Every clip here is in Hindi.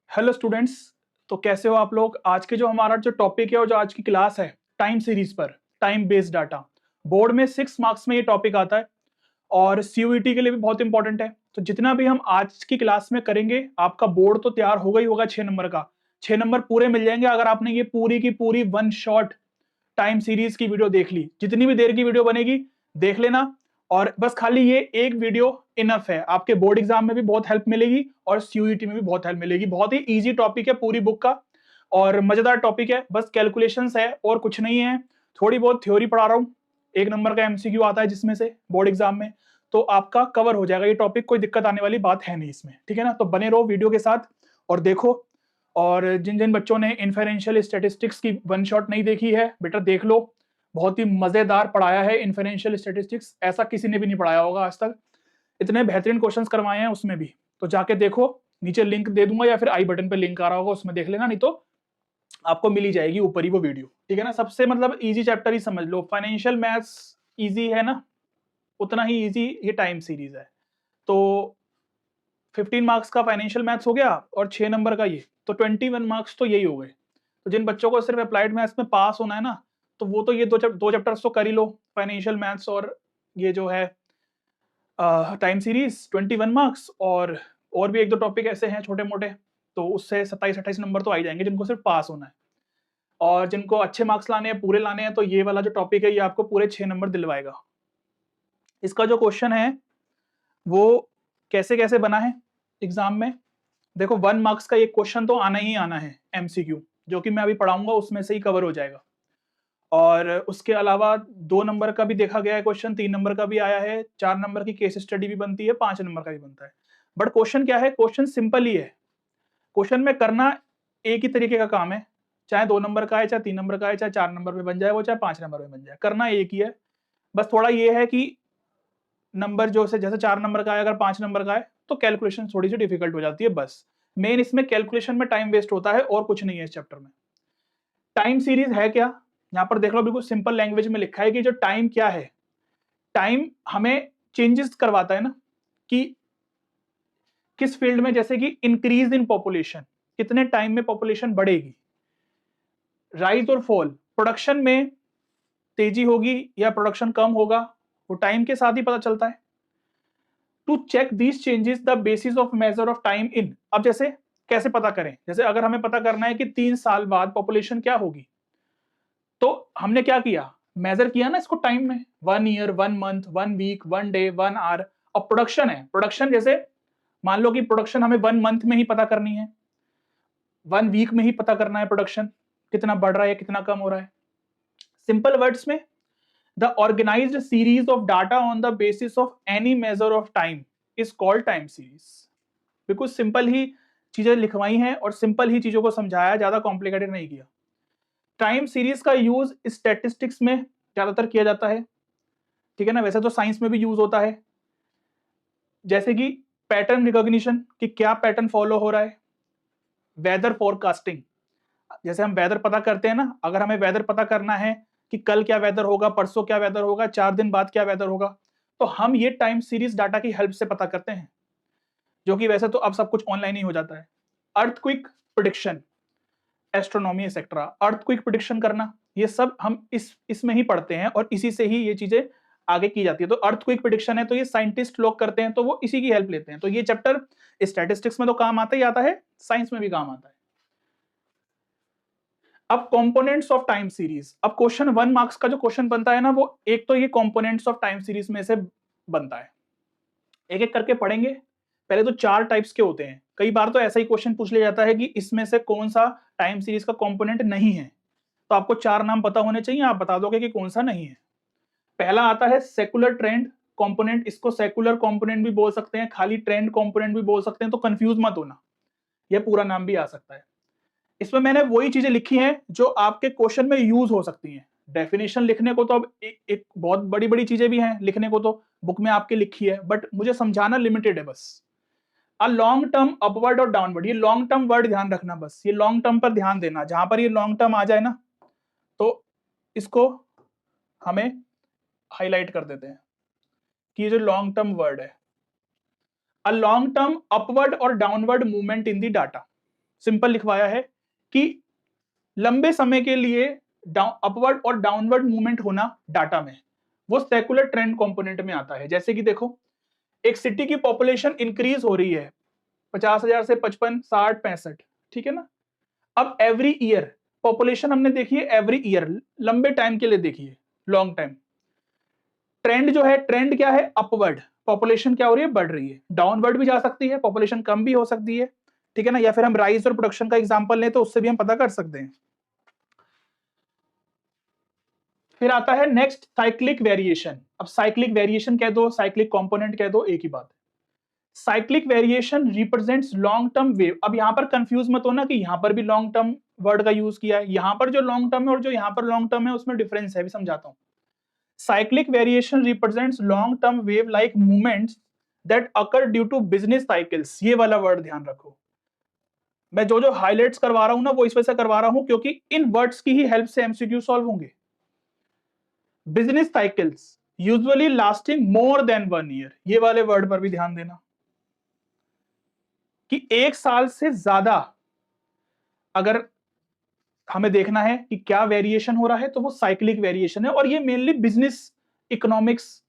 Hello students. तो कैसे हो आप लोग। आज के जो हमारा जो टॉपिक है और जो आज की क्लास है टाइम सीरीज पर टाइम बेस्ड डाटा, बोर्ड में 6 मार्क्स में ये टॉपिक आता है और सीयूईटी के लिए भी बहुत इंपॉर्टेंट है। तो जितना भी हम आज की क्लास में करेंगे आपका बोर्ड तो तैयार होगा ही होगा 6 नंबर का। 6 नंबर पूरे मिल जाएंगे अगर आपने ये पूरी की पूरी वन शॉट टाइम सीरीज की वीडियो देख ली। जितनी भी देर की वीडियो बनेगी देख लेना, और बस खाली ये एक वीडियो इनफ है। आपके बोर्ड एग्जाम में भी बहुत हेल्प मिलेगी और सीयूईटी में भी बहुत हेल्प मिलेगी। बहुत ही इजी टॉपिक है पूरी बुक का और मजेदार टॉपिक है। बस कैलकुलेशंस है और कुछ नहीं है। थोड़ी बहुत थ्योरी पढ़ा रहा हूँ। 1 नंबर का एमसीक्यू आता है जिसमें से बोर्ड एग्जाम में, तो आपका कवर हो जाएगा ये टॉपिक। कोई दिक्कत आने वाली बात है नहीं इसमें, ठीक है ना। तो बने रहो वीडियो के साथ और देखो। और जिन जिन बच्चों ने इन्फरेंशियल स्टैटिस्टिक्स की वन शॉट नहीं देखी है बेटा देख लो। बहुत ही मजेदार पढ़ाया है इन्फरेंशियल स्टैटिस्टिक्स, ऐसा किसी ने भी नहीं पढ़ाया होगा आज तक। इतने बेहतरीन क्वेश्चंस करवाए हैं उसमें भी, तो जाके देखो। नीचे लिंक दे दूंगा या फिर आई बटन पे लिंक आ रहा होगा, उसमें देख लेना, नहीं तो आपको मिल ही जाएगी ऊपर ही वो वीडियो, ठीक है ना। सबसे मतलब इजी चैप्टर ही समझ लो। फाइनेंशियल मैथ्स इजी है ना, उतना ही इजी ये टाइम सीरीज है। तो 15 मार्क्स का फाइनेंशियल मैथ्स हो गया और 6 नंबर का ये, तो 21 मार्क्स तो यही हो गए। तो जिन बच्चों को सिर्फ अप्लाइड मैथ्स में पास होना है ना, तो वो तो ये दो चैप्टर्स तो कर ही लो, फाइनेंशियल मैथ्स और ये जो है टाइम सीरीज 21 मार्क्स। और भी एक दो टॉपिक ऐसे हैं छोटे मोटे, तो उससे 27-28 नंबर तो आ ही जाएंगे जिनको सिर्फ पास होना है। और जिनको अच्छे मार्क्स लाने हैं, पूरे लाने हैं, तो ये वाला जो टॉपिक है ये आपको पूरे 6 नंबर दिलवाएगा। इसका जो क्वेश्चन है वो कैसे कैसे बना है एग्जाम में। देखो 1 मार्क्स का एक क्वेश्चन तो आना ही आना है एमसीक्यू, जो कि मैं अभी पढ़ाऊंगा उसमें से ही कवर हो जाएगा। और उसके अलावा 2 नंबर का भी देखा गया है क्वेश्चन, 3 नंबर का भी आया है, 4 नंबर की केस स्टडी भी बनती है, 5 नंबर का भी बनता है। बट क्वेश्चन क्या है, क्वेश्चन सिंपल ही है। क्वेश्चन में करना एक ही तरीके का काम है, चाहे 2 नंबर का है, चाहे 3 नंबर का है, चाहे 4 नंबर में बन जाए वो, चाहे 5 नंबर में बन जाए, करना एक ही है। बस थोड़ा ये है कि नंबर जो से जैसे 4 नंबर का है अगर 5 नंबर का है तो कैलकुलेशन थोड़ी सी डिफिकल्ट हो जाती है। बस मेन इसमें कैलकुलेशन में टाइम वेस्ट होता है और कुछ नहीं है इस चैप्टर में। टाइम सीरीज है क्या, यहां पर देख लो, बिल्कुल सिंपल लैंग्वेज में लिखा है कि जो टाइम क्या है। टाइम हमें चेंजेस करवाता है ना, कि किस फील्ड में, जैसे कि इंक्रीज इन पॉपुलेशन, कितने टाइम में पॉपुलेशन बढ़ेगी। राइज और फॉल, प्रोडक्शन में तेजी होगी या प्रोडक्शन कम होगा, वो टाइम के साथ ही पता चलता है। To check these changes the basis of measure of time in. अब जैसे कैसे पता करें, जैसे अगर हमें पता करना है कि 3 साल बाद पॉपुलेशन क्या होगी, तो हमने क्या किया, मेजर किया ना इसको टाइम में, 1 year, 1 month, 1 week, 1 day, 1 hour. अब प्रोडक्शन है, प्रोडक्शन जैसे मान लो कि प्रोडक्शन हमें 1 मंथ में ही पता करनी है, 1 वीक में ही पता करना है प्रोडक्शन कितना बढ़ रहा है या कितना कम हो रहा है। सिंपल वर्ड्स में, the organized series of data on the basis of any measure of time is called time series. बिल्कुल सिंपल ही चीजें लिखवाई हैं और सिंपल ही चीजों को समझाया, ज्यादा कॉम्प्लिकेटेड नहीं किया। टाइम सीरीज का यूज स्टैटिस्टिक्स में ज्यादातर किया जाता है, ठीक है ना। वैसे तो साइंस में भी यूज होता है, जैसे कि पैटर्न रिकॉग्निशन, कि क्या पैटर्न फॉलो हो रहा है। वेदर फोरकास्टिंग, जैसे हम वेदर पता करते हैं ना, अगर हमें वेदर पता करना है कि कल क्या वेदर होगा, परसों क्या वेदर होगा, 4 दिन बाद क्या वेदर होगा, तो हम ये टाइम सीरीज डाटा की हेल्प से पता करते हैं, जो कि वैसे तो अब सब कुछ ऑनलाइन ही हो जाता है। Earthquake prediction, astronomy etcetera, earthquake prediction करना, ये सब हम इसमें ही पढ़ते हैं और इसी से ही ये चीजें आगे की जाती है। तो अर्थक्विक प्रिडिक्शन है तो ये साइंटिस्ट लोग करते हैं, तो वो इसी की हेल्प लेते हैं। तो ये चैप्टर स्टैटिस्टिक्स में तो काम आता ही आता है, साइंस में भी काम आता है। अब कंपोनेंट्स ऑफ टाइम सीरीज, अब क्वेश्चन 1 मार्क्स का जो क्वेश्चन बनता है ना, वो एक तो ये कंपोनेंट्स ऑफ टाइम सीरीज में से बनता है। एक एक करके पढ़ेंगे। पहले तो 4 टाइप्स के होते हैं, कई बार तो ऐसा ही क्वेश्चन पूछ लिया जाता है कि इसमें से कौन सा टाइम सीरीज का कंपोनेंट नहीं है, तो आपको 4 नाम पता होने चाहिए, आप बता दोगे कि कौन सा नहीं है। पहला आता है सेकुलर ट्रेंड कंपोनेंट, इसको सेकुलर कंपोनेंट भी बोल सकते हैं, खाली ट्रेंड कंपोनेंट भी बोल सकते हैं, तो कंफ्यूज मत होना, यह पूरा नाम भी आ सकता है। इसमें मैंने वही चीजें लिखी हैं जो आपके क्वेश्चन में यूज हो सकती हैं। डेफिनेशन लिखने को तो अब एक बहुत बड़ी बड़ी चीजें भी हैं लिखने को, तो बुक में आपके लिखी है, बट मुझे समझाना लिमिटेड है बस। अ लॉन्ग टर्म अपवर्ड और डाउनवर्ड, ये लॉन्ग टर्म वर्ड ध्यान रखना, बस ये लॉन्ग टर्म पर ध्यान देना, जहां पर ये लॉन्ग टर्म आ जाए ना तो इसको हमें हाईलाइट कर देते हैं कि ये जो लॉन्ग टर्म वर्ड है, अ लॉन्ग टर्म अपवर्ड और downward movement in the data. Simple लिखवाया है कि लंबे समय के लिए अपवर्ड और डाउनवर्ड मूवमेंट होना डाटा में, वो सेकुलर ट्रेंड कंपोनेंट में आता है। जैसे कि देखो, एक सिटी की पॉपुलेशन इंक्रीज हो रही है 50,000 से 55, 60, 65, ठीक है ना। अब एवरी ईयर पॉपुलेशन हमने देखी है, एवरी ईयर लंबे टाइम के लिए देखिए, लॉन्ग टाइम। ट्रेंड जो है, ट्रेंड क्या है, अपवर्ड, पॉपुलेशन क्या हो रही है, बढ़ रही है। डाउनवर्ड भी जा सकती है, पॉपुलेशन कम भी हो सकती है, ठीक है ना। या फिर हम राइज और प्रोडक्शन का एग्जांपल लें तो उससे भी हम पता कर सकते हैं। फिर आता है नेक्स्ट साइक्लिक वेरिएशन। अब साइक्लिक वेरिएशन कह दो, साइक्लिक कंपोनेंट कह दो, एक ही बात है। Cyclic variation represents long term wave. अब यहां पर कंफ्यूज मत होना कि यहां पर भी लॉन्ग टर्म वर्ड का यूज किया है, यहां पर जो लॉन्ग टर्म है और जो यहां पर लॉन्ग टर्म है उसमें डिफरेंस है, भी समझाता हूं। Cyclic variation represents long term wave like movements that occur due to business cycles. ये वाला वर्ड ध्यान रखो। मैं जो जो हाइलाइट्स करवा रहा हूं ना, वो इस वजह से करवा रहा हूं क्योंकि इन वर्ड्स की ही हेल्प से एमसीक्यू सॉल्व होंगे। Business cycles usually lasting more than 1 year, ये वाले वर्ड पर भी ध्यान देना कि 1 साल से ज्यादा अगर हमें देखना है कि क्या वेरिएशन हो रहा है तो वो साइक्लिक वेरिएशन है, और ये मेनली बिजनेस इकोनॉमिक्स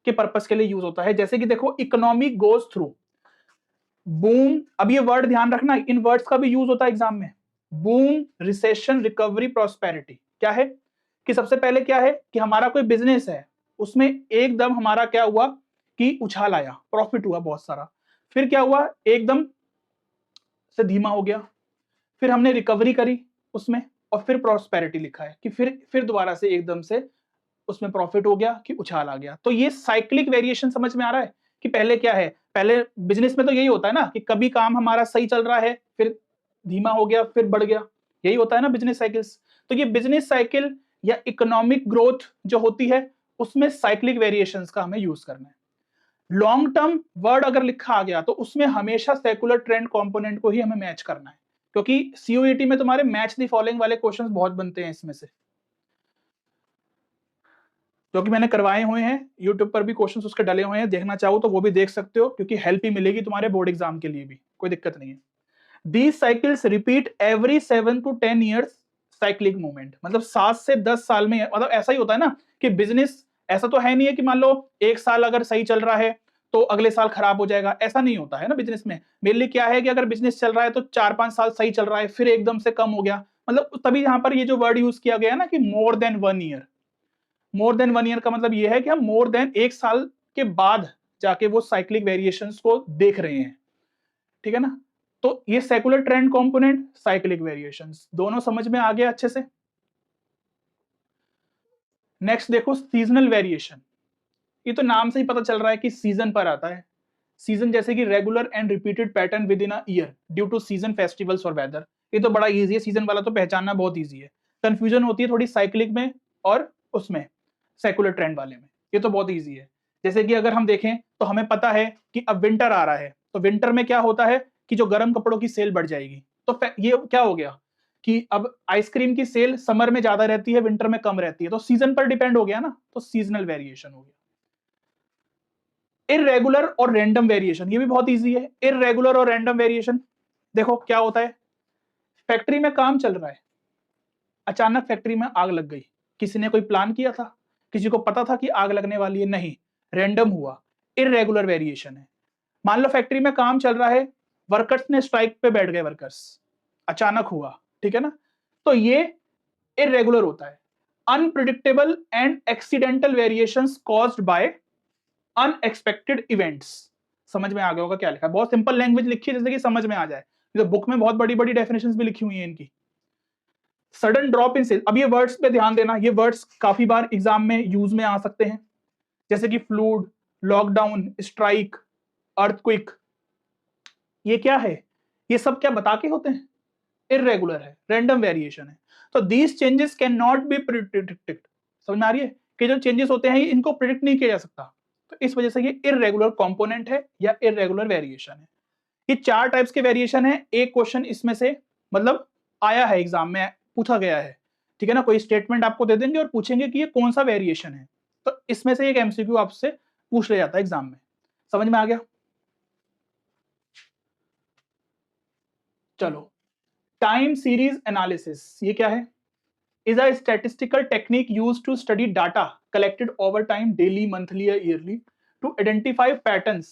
के पर्पस के लिए यूज होता है। जैसे कि देखो, इकोनॉमी गोज थ्रू बूम, अब ये वर्ड ध्यान रखना, इन वर्ड्स का भी यूज होता है एग्जाम में। Boom, recession, recovery, prosperity. क्या है कि सबसे पहले क्या है कि हमारा कोई बिजनेस है, उसमें एकदम हमारा क्या हुआ कि उछाल आया, प्रॉफिट हुआ बहुत सारा। फिर क्या हुआ, एकदम से धीमा हो गया, फिर हमने रिकवरी करी उसमें, और फिर प्रॉस्पेरिटी लिखा है कि फिर दोबारा से एकदम से उसमें प्रॉफिट हो गया कि उछाल आ गया। तो ये साइक्लिक वेरिएशन समझ में आ रहा है कि पहले क्या है, पहले बिजनेस में तो यही होता है ना कि कभी काम हमारा सही चल रहा है, फिर धीमा हो गया, फिर बढ़ गया, यही होता है ना बिजनेस साइकिल्स। तो ये बिजनेस साइकिल या इकोनॉमिक ग्रोथ जो होती है उसमें साइक्लिक वेरिएशंस का हमें यूज करना है। लॉन्ग टर्म वर्ड अगर लिखा आ गया तो उसमें हमेशा सेकुलर ट्रेंड कंपोनेंट को ही हमें मैच करना है, क्योंकि सीओईटी में तुम्हारे मैच द फॉलोइंग वाले क्वेश्चंस बहुत बनते हैं इसमें से, जो कि मैंने करवाए हुए हैं। यूट्यूब पर भी क्वेश्चंस उसके डले हुए हैं, देखना चाहो तो वो भी देख सकते हो, क्योंकि हेल्प ही मिलेगी तुम्हारे बोर्ड एग्जाम के लिए भी, कोई दिक्कत नहीं है। These cycles repeat every 7 to 10 years. Cyclic movement मतलब 7 से 10 साल में, मतलब ऐसा ही होता है ना कि बिजनेस ऐसा तो है नहीं है कि मान लो 1 साल अगर सही चल रहा है तो अगले साल खराब हो जाएगा, ऐसा नहीं होता है ना बिजनेस में। मेनली क्या है कि अगर बिजनेस चल रहा है तो 4-5 साल सही चल रहा है, फिर एकदम से कम हो गया, मतलब तभी यहाँ पर ये जो वर्ड यूज किया गया है ना कि more than 1 year. More than 1 year का मतलब ये है कि हम मोर देन 1 साल के बाद जाके वो साइक्लिक वेरिएशंस को देख रहे हैं, ठीक है ना। तो ये secular trend component, cyclic variations, दोनों समझ में आ गया अच्छे से। नेक्स्ट देखो, सीजनल वेरिएशन। ये तो नाम से ही पता चल रहा है कि सीजन पर आता है। सीजन जैसे कि regular and repeated pattern within a year due to season, festivals और वेदर। ये तो बड़ा इजी है, सीजन वाला तो पहचानना बहुत इजी है। कंफ्यूजन होती है थोड़ी साइक्लिक में और उसमें सेकुलर ट्रेंड वाले में, ये तो बहुत इजी है। जैसे कि अगर हम देखें तो हमें पता है कि अब विंटर आ रहा है, तो विंटर में क्या होता है कि जो गर्म कपड़ों की सेल बढ़ जाएगी। तो ये क्या हो गया कि अब आइसक्रीम की सेल समर में ज्यादा रहती है, विंटर में कम रहती है, तो सीजन पर डिपेंड हो गया ना, तो सीजनल वेरिएशन हो गया। इररेगुलर और रैंडम वेरिएशन, ये भी बहुत इजी है। इररेगुलर और रैंडम वेरिएशन देखो क्या होता है, फैक्ट्री में काम चल रहा है, अचानक फैक्ट्री में आग लग गई, किसी ने कोई प्लान किया था, किसी को पता था कि आग लगने वाली है, नहीं, रैंडम हुआ, इररेगुलर वेरिएशन है। मान लो फैक्ट्री में काम चल रहा है, वर्कर्स ने स्ट्राइक पे बैठ गए, वर्कर्स, अचानक हुआ, ठीक है ना, तो ये इररेगुलर होता है। Unpredictable and accidental variations caused by unexpected events. समझ में आ गया होगा क्या लिखा है, बहुत सिंपल लैंग्वेज लिखी है जैसे कि समझ में आ जाए। तो बुक में बहुत बड़ी बड़ी डेफिनेशंस भी लिखी हुई हैं इनकी। सडन ड्रॉप इन सेल, अब ये वर्ड्स पे ध्यान देना, ये वर्ड्स काफी बार एग्जाम में यूज में आ सकते हैं, जैसे कि फ्लूड, लॉकडाउन, स्ट्राइक, अर्थक्विक। ये क्या है, ये सब क्या बता के होते हैं, इररेगुलर है, रैंडम वेरिएशन है। तो these changes can not be predicted. समझ में आ रही है कि जो चेंजेस होते हैं इनको प्रिडिक्ट नहीं किया जा सकता, तो इस वजह से ये इररेगुलर कंपोनेंट है या इररेगुलर वेरिएशन है। ये 4 टाइप्स के वेरिएशन है। एक क्वेश्चन इसमें से मतलब आया है एग्जाम में, पूछा गया है, ठीक है ना, कोई स्टेटमेंट आपको दे देंगे और पूछेंगे कि ये कौन सा वेरिएशन है, तो इसमें से एक एमसीक्यू आपसे पूछ लिया जाता है एग्जाम में। समझ में आ गया। चलो टाइम सीरीज एनालिसिस ये क्या है? Is a statistical technique used to study data collected over time, daily, monthly या yearly, to identify patterns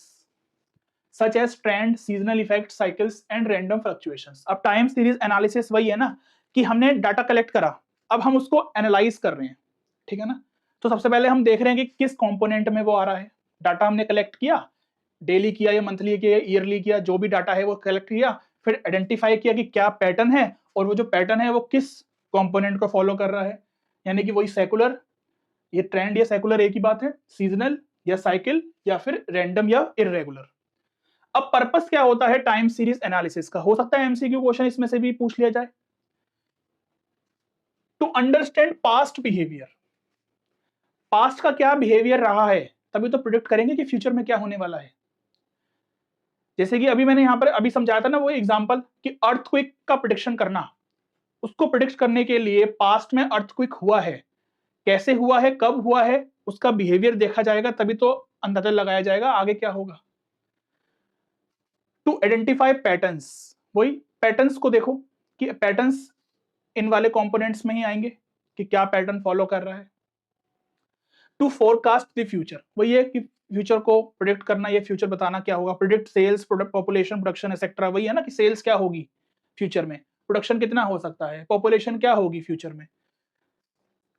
such as trend, seasonal effect, cycles and random fluctuations. अब टाइम सीरीज एनालिसिस वही है ना कि हमने डाटा कलेक्ट करा, अब हम उसको एनालाइज कर रहे हैं, ठीक है ना। तो सबसे पहले हम देख रहे हैं कि किस कंपोनेंट में वो आ रहा है। डाटा हमने कलेक्ट किया, डेली किया या मंथली किया या ईयरली किया, जो भी डाटा है वो कलेक्ट किया, फिर आइडेंटिफाई किया कि क्या पैटर्न है और वो जो पैटर्न है वो किस कंपोनेंट को फॉलो कर रहा है। यानी कि वही सेकुलर, ये ट्रेंड या सेकुलर एक ही बात है, सीजनल या साइकिल या फिर रैंडम या इररेगुलर। अब पर्पस क्या होता है टाइम सीरीज एनालिसिस का? हो सकता है एमसीक्यू क्वेश्चन इसमें से भी पूछ लिया जाए। To understand past behaviour, past का क्या बिहेवियर रहा है तभी तो प्रिडिक्ट करेंगे कि फ्यूचर में क्या होने वाला है। जैसे कि अभी मैंने यहां पर अभी समझाया था ना वो एग्जांपल कि अर्थक्वेक का प्रिडिक्शन करना, उसको प्रिडिक्ट करने के लिए पास्ट में अर्थक्वेक हुआ है, कैसे हुआ है, कब हुआ है, उसका बिहेवियर देखा जाएगा, तभी तो अंदाजा लगाया जाएगा आगे क्या होगा। टू आइडेंटिफाई पैटर्न्स, वही पैटर्न्स को देखो कि पैटर्न्स इन वाले कंपोनेंट्स में ही आएंगे कि क्या पैटर्न फॉलो कर रहा है। टू फोरकास्ट द फ्यूचर, वही है कि फ्यूचर को प्रिडिक्ट करना, ये फ्यूचर बताना क्या होगा। Predict sales, product population, production etcetera, वही है ना कि सेल्स क्या होगी फ्यूचर में, प्रोडक्शन कितना हो सकता है, पॉपुलेशन क्या होगी फ्यूचर में।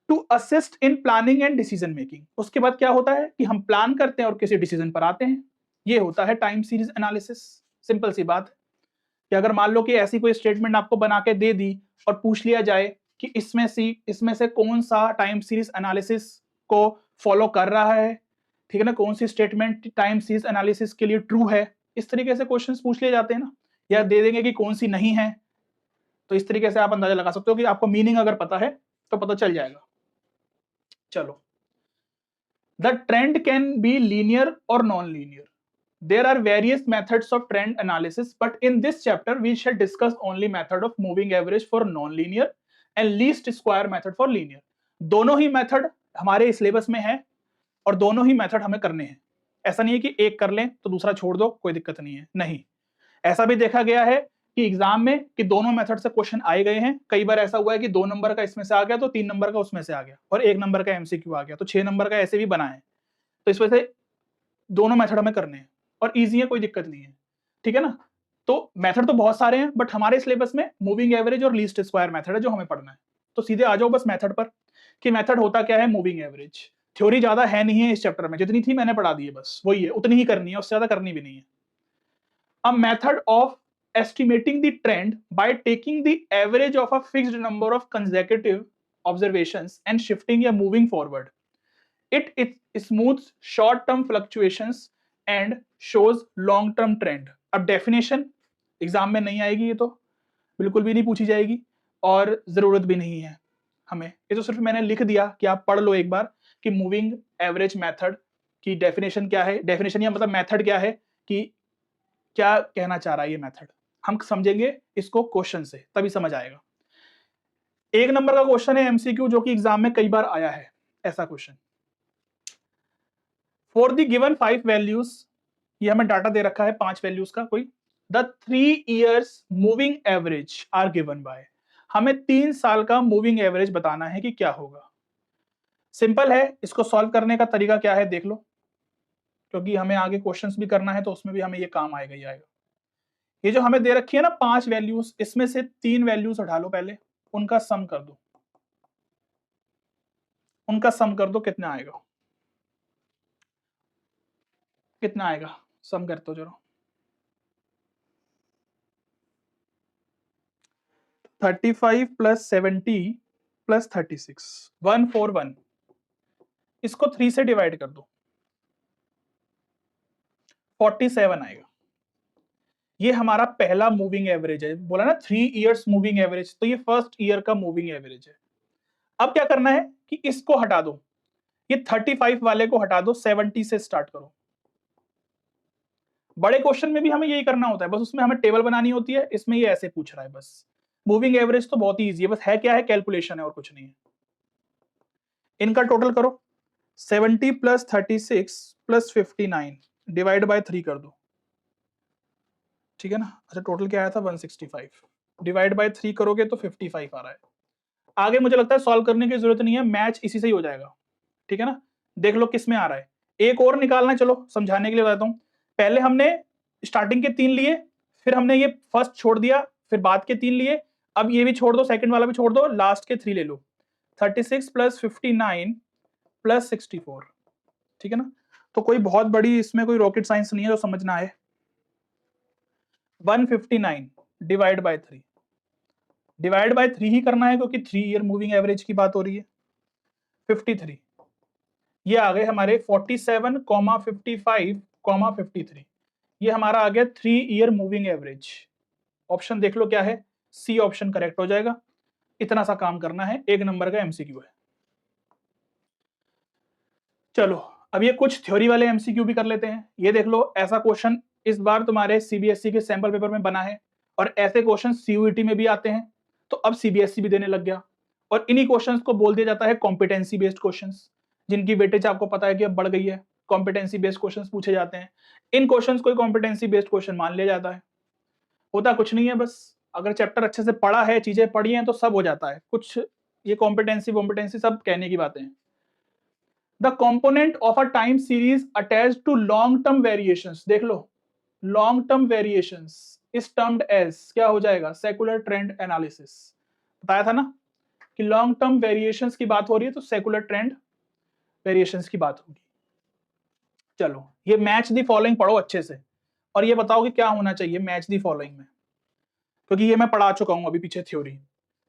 To assist in planning and decision making, उसके बाद क्या होता है कि हम प्लान करते हैं और किसी डिसीजन पर आते हैं, ये होता है टाइम सीरीज एनालिसिस। सिंपल सी बात है कि अगर मान लो कि ऐसी कोई स्टेटमेंट आपको बना के दे दी और पूछ लिया जाए कि इसमें से कौन सा टाइम सीरीज एनालिसिस को फॉलो कर रहा है, ठीक है ना, कौन सी स्टेटमेंट टाइम सीरीज एनालिसिस के लिए ट्रू है, इस तरीके से क्वेश्चंस पूछ लिए जाते हैं ना, या दे देंगे कि कौन सी नहीं है। तो इस तरीके से आप अंदाजा लगा सकते हो कि आपको मीनिंग अगर पता है तो पता चल जाएगा। चलो, the trend can be linear और non linear. There are various methods of trend analysis, but in this chapter we shall discuss only method of moving average for non-linear and least square method for linear. दोनों ही मेथड हमारे सिलेबस में है और दोनों ही मेथड हमें करने हैं। ऐसा नहीं है कि एक कर लें तो दूसरा छोड़ दो, कोई दिक्कत नहीं है, नहीं। ऐसा भी देखा गया है कि एग्जाम में कि दोनों मेथड से क्वेश्चन आए गए हैं। कई बार ऐसा हुआ है कि 2 नंबर का इसमें से आ गया तो 3 नंबर का उसमें से आ गया, और 1 नंबर का एमसीक्यू आ गया तो 6 नंबर का ऐसे भी बना है। तो इस वजह से दोनों मेथड हमें करने हैं और इजी है, कोई दिक्कत नहीं है, ठीक है ना। तो मेथड तो बहुत सारे हैं, बट हमारे सिलेबस में मूविंग एवरेज और लीस्ट स्क्वायर मेथड है जो हमें पढ़ना है। तो सीधे आ जाओ बस मेथड पर कि मेथड होता क्या है, मूविंग एवरेज। थ्योरी ज्यादा है नहीं है इस चैप्टर में, जितनी थी मैंने पढ़ा दी है, बस वही है, उतनी ही करनी है, उससे ज्यादा करनी भी नहीं है। A method of estimating the trend by taking the average of a fixed number of consecutive observations and shifting या moving forward. It smooths short term fluctuations and shows long term trend. अब डेफिनेशन एग्जाम में नहीं आएगी, ये तो बिल्कुल भी नहीं पूछी जाएगी और जरूरत भी नहीं है हमें, ये तो सिर्फ मैंने लिख दिया कि आप पढ़ लो एक बार कि मूविंग एवरेज मेथड की डेफिनेशन क्या है, डेफिनेशन या मतलब मेथड क्या है, कि क्या कहना चाह रहा है ये मेथड। हम समझेंगे इसको क्वेश्चन से, तभी समझ आएगा। 1 नंबर का क्वेश्चन है एमसीक्यू, जो कि एग्जाम में कई बार आया है ऐसा question. For the given 5 values, ये हमें डाटा दे रखा है 5 वैल्यूज का कोई, the 3 years moving average are given by, हमें 3 साल का मूविंग एवरेज बताना है कि क्या होगा। सिंपल है, इसको सॉल्व करने का तरीका क्या है देख लो, क्योंकि हमें आगे क्वेश्चंस भी करना है तो उसमें भी हमें ये काम आएगा ही आएगा। ये जो हमें दे रखी है ना 5 वैल्यूज, इसमें से 3 वैल्यूज उठा लो पहले, उनका सम कर दो, उनका सम कर दो, कितना आएगा, कितना आएगा, सम करते हो जरा। 35 प्लस 70 प्लस 36, 141, इसको 3 से डिवाइड कर दो, 47 आएगा। ये हमारा पहला मूविंग एवरेज है, बोला ना 3 इयर्स मूविंग एवरेज, तो ये फर्स्ट ईयर का मूविंग एवरेज है। अब क्या करना है कि इसको हटा दो, ये 35 वाले को हटा दो, 70 से स्टार्ट करो। बड़े क्वेश्चन में भी हमें यही करना होता है, बस उसमें हमें टेबल बनानी होती है, इसमें ये ऐसे पूछ रहा है बस। मूविंग एवरेज तो बहुत ही ईजी है, बस है क्या है, कैलकुलेशन है और कुछ नहीं है। इनका टोटल करो, 70 प्लस 36 प्लस 59 डिवाइड बाय 3 कर दो, ठीक है ना। अच्छा टोटल क्या आया था, 165। डिवाइड बाय 3 करोगे तो 55 आ रहा है। आगे मुझे लगता है सॉल्व करने की जरूरत नहीं है, मैच इसी से ही हो जाएगा, ठीक है ना। देख लो किस में आ रहा है, एक और निकालना है, चलो समझाने के लिए बताता हूं। पहले हमने स्टार्टिंग के 3 लिए, फिर हमने ये फर्स्ट छोड़ दिया, फिर बाद के 3 लिए, अब ये भी छोड़ दो, सेकंड वाला भी छोड़ दो, लास्ट के 3 ले लो। 36 प्लस 59 प्लस 64, ठीक है ना। तो कोई बहुत बड़ी इसमें कोई रॉकेट साइंस नहीं है जो समझना है। 159 डिवाइड बाय 3, डिवाइड बाय 3 ही करना है क्योंकि 3 ईयर मूविंग एवरेज की बात हो रही है। 53 ये आ गए हमारे 47, 55, 53, ये हमारा आ गया 3 ईयर मूविंग एवरेज। ऑप्शन देख लो क्या है, सी ऑप्शन करेक्ट हो जाएगा। इतना सा काम करना है, 1 नंबर का एमसीक्यू है। चलो अब ये कुछ थ्योरी वाले एमसीक्यू भी कर लेते हैं। ये देख लो, ऐसा क्वेश्चन इस बार तुम्हारे सीबीएसई के सैंपल पेपर में बना है और ऐसे क्वेश्चन सीयूईटी में भी आते हैं, तो अब सीबीएसई भी देने लग गया। और इन्हीं क्वेश्चंस को बोल दिया जाता है कॉम्पिटेंसी बेस्ड क्वेश्चंस, जिनकी वेटेज आपको पता है कि अब बढ़ गई है। कॉम्पिटेंसी बेस्ड क्वेश्चंस पूछे जाते हैं, इन क्वेश्चंस को कॉम्पिटेंसी बेस्ड क्वेश्चन मान लिया जाता है। होता कुछ नहीं है, बस अगर चैप्टर अच्छे से पढ़ा है, चीजें पढ़ी हैं, तो सब हो जाता है। कुछ ये कॉम्पिटेंसी सब कहने की बातें हैं। The component of a time series attached to long term variations, देख लो long term variations is termed as, क्या हो जाएगा, secular trend analysis। बताया था ना कि long term variations की बात हो रही है तो secular trend variations की बात होगी। चलो ये मैच दी फॉलोइंग पढ़ो अच्छे से, और ये बताओ कि क्या होना चाहिए मैच दी फॉलोइंग में, क्योंकि ये मैं पढ़ा चुका हूं अभी पीछे थ्योरी।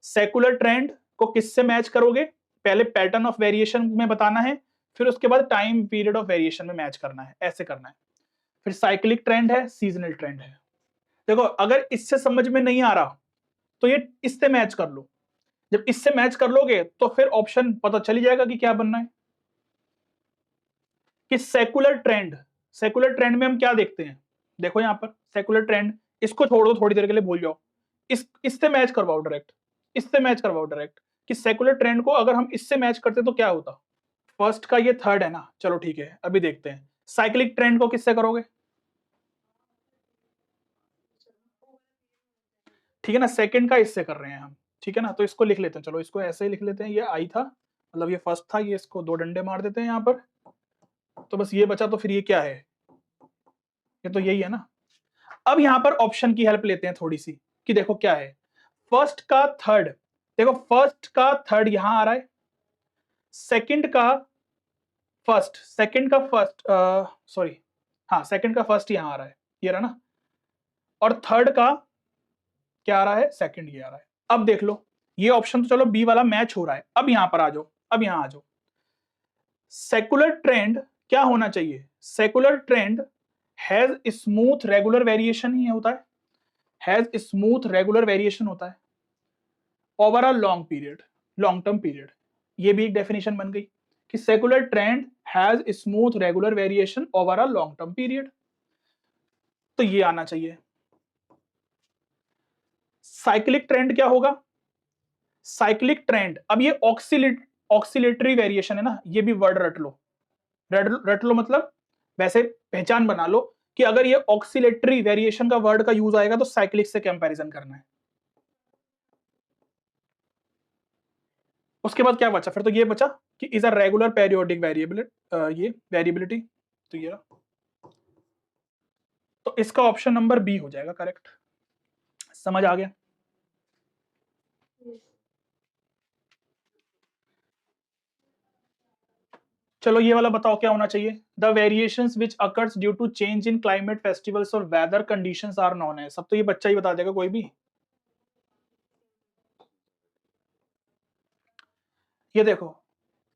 सेकुलर ट्रेंड को किससे मैच करोगे, पहले पैटर्न ऑफ वेरिएशन में बताना है, फिर उसके बाद टाइम पीरियड ऑफ वेरिएशन में मैच करना है, ऐसे करना है। फिर साइक्लिक ट्रेंड है, सीजनल ट्रेंड है। देखो अगर इससे समझ में नहीं आ रहा तो ये इससे मैच कर लो, जब इससे मैच कर लोगे तो फिर ऑप्शन पता चल जाएगा कि क्या बनना है। कि सेकुलर ट्रेंड में हम क्या देखते हैं, देखो यहां पर सेकुलर ट्रेंड, इसको छोड़ दो थोड़ी देर के लिए, भूल जाओ, इससे मैच करवाओ डायरेक्ट, इससे मैच करवाओ डायरेक्ट कि सेकुलर ट्रेंड को अगर हम इससे मैच करते तो क्या होता। फर्स्ट का ये थर्ड है ना, चलो ठीक है अभी देखते हैं। साइक्लिक ट्रेंड को किससे करोगे, ठीक है ना, सेकंड का इससे कर रहे हैं हम, ठीक है ना। तो इसको लिख लेते हैं, चलो इसको ऐसे ही लिख लेते हैं, ये आई था, मतलब ये फर्स्ट था, ये इसको 2 डंडे मार देते हैं यहाँ पर, तो बस ये बचा। तो फिर ये क्या है, ये तो यही है ना। अब यहां पर ऑप्शन की हेल्प लेते हैं थोड़ी सी, कि देखो क्या है, फर्स्ट का थर्ड, देखो फर्स्ट का थर्ड यहां आ रहा है, सेकंड का फर्स्ट, सॉरी, हाँ सेकंड का फर्स्ट यहां आ रहा है, ये रहा ना, और थर्ड का क्या आ रहा है, सेकंड ये आ रहा है। अब देख लो ये ऑप्शन तो चलो बी वाला मैच हो रहा है। अब यहां पर आ जाओ, अब यहां आ जाओ, सेकुलर ट्रेंड क्या होना चाहिए, secular trend has smooth regular variation ही होता है, हैज स्मूथ रेगुलर वेरिएशन होता है over a long period, long term period. ये भी एक डेफिनेशन बन गई कि secular trend has smooth regular variation over a long term period, तो ये आना चाहिए। साइक्लिक ट्रेंड क्या होगा, साइक्लिक ट्रेंड, अब ये ऑक्सीलेटरी वेरिएशन है ना, ये भी वर्ड रट लो, रट लो मतलब वैसे पहचान बना लो कि अगर ये ऑक्सीलेटरी वेरिएशन का वर्ड का यूज आएगा तो साइक्लिक से कंपैरिजन करना है। उसके बाद क्या बचा, फिर तो ये बचा कि is a regular periodic variability, ये वेरिएबिलिटी, तो ये रहा। तो इसका ऑप्शन नंबर बी हो जाएगा करेक्ट। समझ आ गया। चलो ये वाला बताओ क्या होना चाहिए, the variations which occurs due to change in climate, festivals और वेदर कंडीशंस आर नोन है। सब तो ये बच्चा ही बता देगा कोई भी। ये देखो,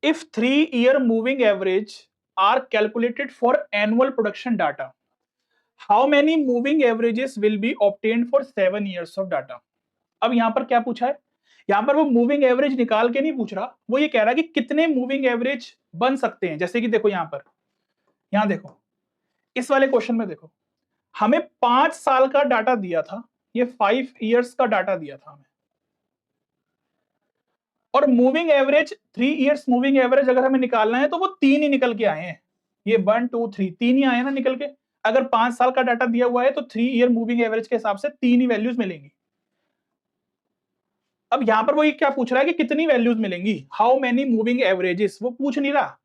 if 3 year moving average are calculated for annual production data, how many moving averages will be obtained for 7 years of data. अब यहां पर क्या पूछा है, यहां पर वो मूविंग एवरेज निकाल के नहीं पूछ रहा, वो ये कह रहा है कि कितने मूविंग एवरेज बन सकते हैं। जैसे कि देखो यहां पर, यहां देखो इस वाले क्वेश्चन में देखो, हमें 5 साल का डाटा दिया था, ये 5 ईयर्स का डाटा दिया था हमें, और moving average 3 years moving average अगर हमें निकालना है तो वो 3 ही निकल के आए हैं, ये 1 2 3 3 ही आए ना निकल के। अगर 5 साल का डाटा दिया हुआ है तो 3 ईयर मूविंग एवरेज के हिसाब से 3 ही वैल्यूज मिलेंगी। अब यहां पर वो ये क्या पूछ रहा है कि कितनी वैल्यूज मिलेंगी, हाउ मेनी मूविंग एवरेजेस, वो पूछ नहीं रहा।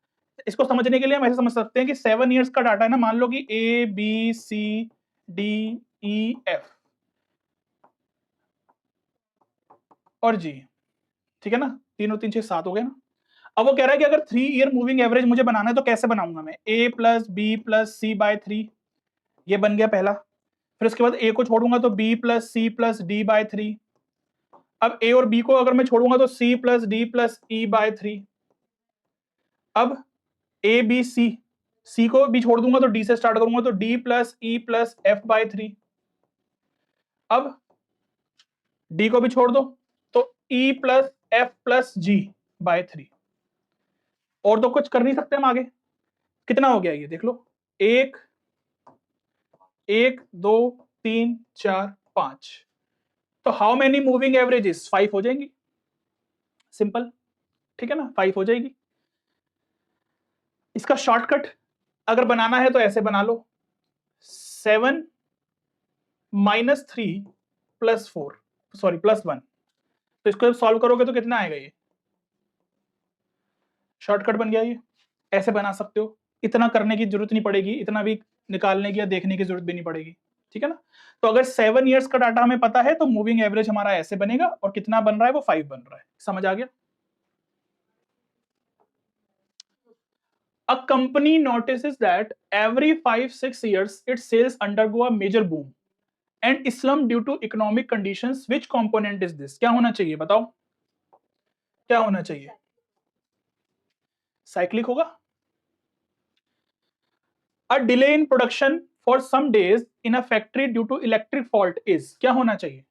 इसको समझने के लिए हम ऐसे समझ सकते हैं कि 7 ईयर्स का डाटा है ना, मान लो कि A B C D E F और जी, ठीक है ना, 3 और 3 6 7 हो गए ना। अब वो कह रहा है कि अगर 3 ईयर मूविंग एवरेज मुझे बनाना है तो कैसे बनाऊंगा मैं, a plus B plus C by 3, ये बन गया पहला। फिर उसके बाद a को छोड़ूंगा तो b plus C plus D by 3। अब a और b को अगर मैं छोड़ूंगा तो c प्लस डी प्लस ई बाय 3। अब a b c को भी छोड़ दूंगा तो d से स्टार्ट करूंगा तो d plus E plus F by 3। अब d को भी छोड़ दो तो e plus F plus G by 3। और तो कुछ कर नहीं सकते हम आगे। कितना हो गया ये देख लो, 1 1 2 3 4 5। तो हाउ मेनी मूविंग एवरेजेस, 5 हो जाएंगी, सिंपल, ठीक है ना, 5 हो जाएगी। इसका शॉर्टकट अगर बनाना है तो ऐसे बना लो, 7 माइनस 3 प्लस 4, सॉरी प्लस 1। तो इसको जब सॉल्व करोगे तो कितना आएगा, ये शॉर्टकट बन गया। ये ऐसे बना सकते हो, इतना करने की जरूरत नहीं पड़ेगी, इतना भी निकालने की या देखने की जरूरत भी नहीं पड़ेगी, ठीक है ना। तो अगर 7 ईयर्स का डाटा हमें पता है तो मूविंग एवरेज हमारा ऐसे बनेगा, और कितना बन रहा है वो 5 बन रहा है, समझ आ गया। A company notices that every 5-6 years its sales undergo a major boom and slump due to economic conditions. Which component is this? क्या होना चाहिए बताओ, क्या होना चाहिए, साइक्लिक होगा। A delay in production for some days in a factory due to electric fault is, क्या होना चाहिए,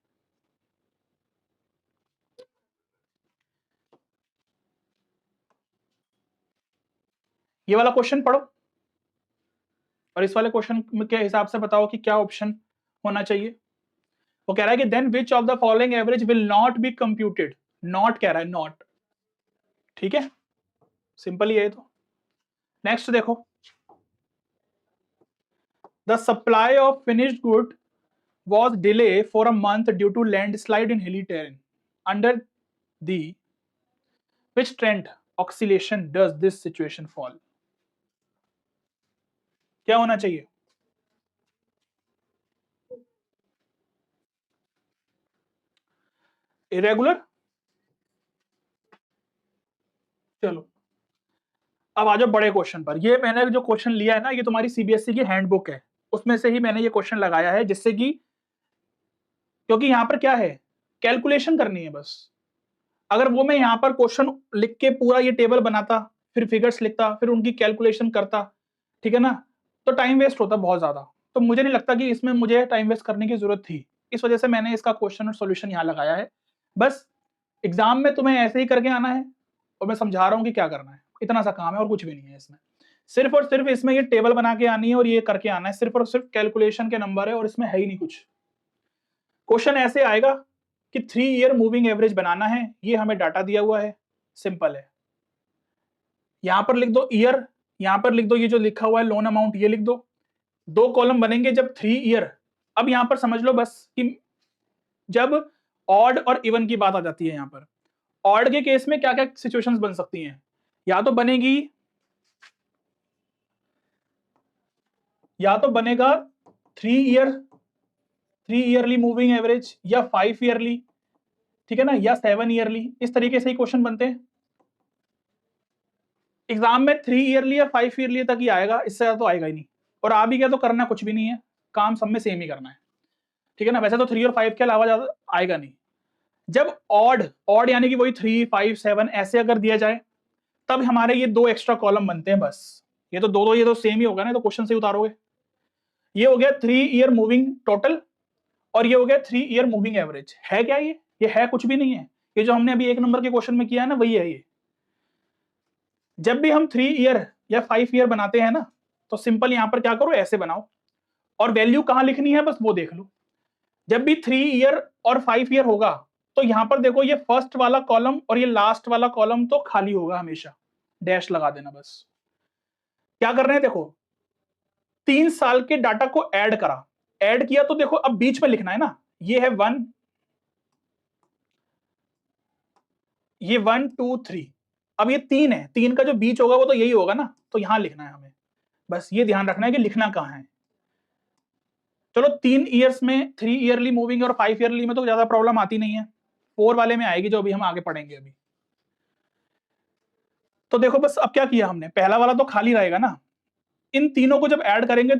ये वाला क्वेश्चन पढ़ो और इस वाले क्वेश्चन के हिसाब से बताओ कि क्या ऑप्शन होना चाहिए। वो कह रहा है कि then which of the following average will not be computed, not कह रहा है, नॉट, ठीक है, सिंपल ही है तो। नेक्स्ट देखो, the supply of finished good was delayed for a month due to landslide in hilly terrain. Under the which trend oscillation does this situation fall? क्या होना चाहिए, इरेगुलर। चलो अब आ जाओ बड़े क्वेश्चन पर। ये मैंने जो क्वेश्चन लिया है ना, ये तुम्हारी सीबीएसई की हैंडबुक है, उसमें से ही मैंने ये क्वेश्चन लगाया है, जिससे कि, क्योंकि यहां पर क्या है, कैलकुलेशन करनी है बस। अगर वो मैं यहाँ पर क्वेश्चन लिख के पूरा ये टेबल बनाता, फिर फिगर्स लिखता, फिर उनकी कैलकुलेशन करता, ठीक है ना, तो टाइम वेस्ट होता बहुत ज्यादा। तो मुझे नहीं लगता कि इसमें मुझे टाइम वेस्ट करने की जरूरत थी, इस वजह से मैंने इसका क्वेश्चन और सॉल्यूशन यहाँ लगाया है। बस एग्जाम में तुम्हें ऐसे ही करके आना है, और मैं समझा रहा हूँ कि क्या करना है, इतना सा काम है और कुछ भी नहीं है इसमें। सिर्फ और सिर्फ इसमें ये टेबल बना के आनी है और ये करके आना है, सिर्फ और सिर्फ कैलकुलेशन के नंबर है, और इसमें है ही नहीं कुछ। क्वेश्चन ऐसे आएगा कि 3 ईयर मूविंग एवरेज बनाना है, ये हमें डाटा दिया हुआ है, सिंपल है। यहां पर लिख दो ईयर, यहां पर लिख दो ये जो लिखा हुआ है लोन अमाउंट, ये लिख दो। 2 कॉलम बनेंगे जब 3 ईयर। अब यहां पर समझ लो बस कि जब ऑड और इवन की बात आ जाती है, यहां पर ऑड के केस में क्या क्या सिचुएशंस बन सकती हैं, या तो बनेगी, या तो बनेगा 3 ईयरली मूविंग एवरेज, या 5 ईयरली, ठीक है ना, या 7 ईयरली, इस तरीके से ही क्वेश्चन बनते हैं। एग्जाम में 3 ईयरली या 5 ईयरली तक ही आएगा, इससे ज्यादा तो आएगा ही नहीं। और आ भी गया तो करना कुछ भी नहीं है, काम सब में सेम ही करना है, ठीक है ना। वैसे तो 3 और 5 के अलावा ज्यादा आएगा नहीं। जब ऑड ऑड यानी कि वही 3 5 7 ऐसे अगर दिया जाए, तब हमारे ये 2 एक्स्ट्रा कॉलम बनते हैं बस। ये तो दो ये तो सेम ही होगा ना, तो क्वेश्चन से उतारोगे। ये हो गया 3 ईयर मूविंग टोटल, और ये हो गया 3 ईयर मूविंग एवरेज। है क्या ये है कुछ भी नहीं है। ये जो हमने अभी 1 नंबर के क्वेश्चन में किया है ना, वही है ये। जब भी हम 3 ईयर या 5 ईयर बनाते हैं ना, तो सिंपल यहां पर क्या करो, ऐसे बनाओ, और वैल्यू कहां लिखनी है बस वो देख लो। जब भी 3 ईयर और 5 ईयर होगा, तो यहां पर देखो ये फर्स्ट वाला कॉलम और ये लास्ट वाला कॉलम तो खाली होगा हमेशा, डैश लगा देना बस। क्या कर रहे हैं देखो, 3 साल के डाटा को ऐड करा, ऐड किया तो देखो अब बीच में लिखना है ना, ये है 1, ये 1 2 3, अब ये 3 है, 3 का जो बीच होगा वो तो यही होगा ना, तो यहां लिखना है हमें, बस ये ध्यान रखना है कि लिखना कहां है। चलो 3 ईयर्स में, 3 ईयरली मूविंग और 5 ईयरली में तो ज्यादा प्रॉब्लम आती नहीं है, 4 वाले में आएगी जो अभी हम आगे पढ़ेंगे अभी। तो देखो बस अब क्या किया हमने, पहला वाला तो खाली रहेगा ना, इन तीनों को जब ऐड करेंगे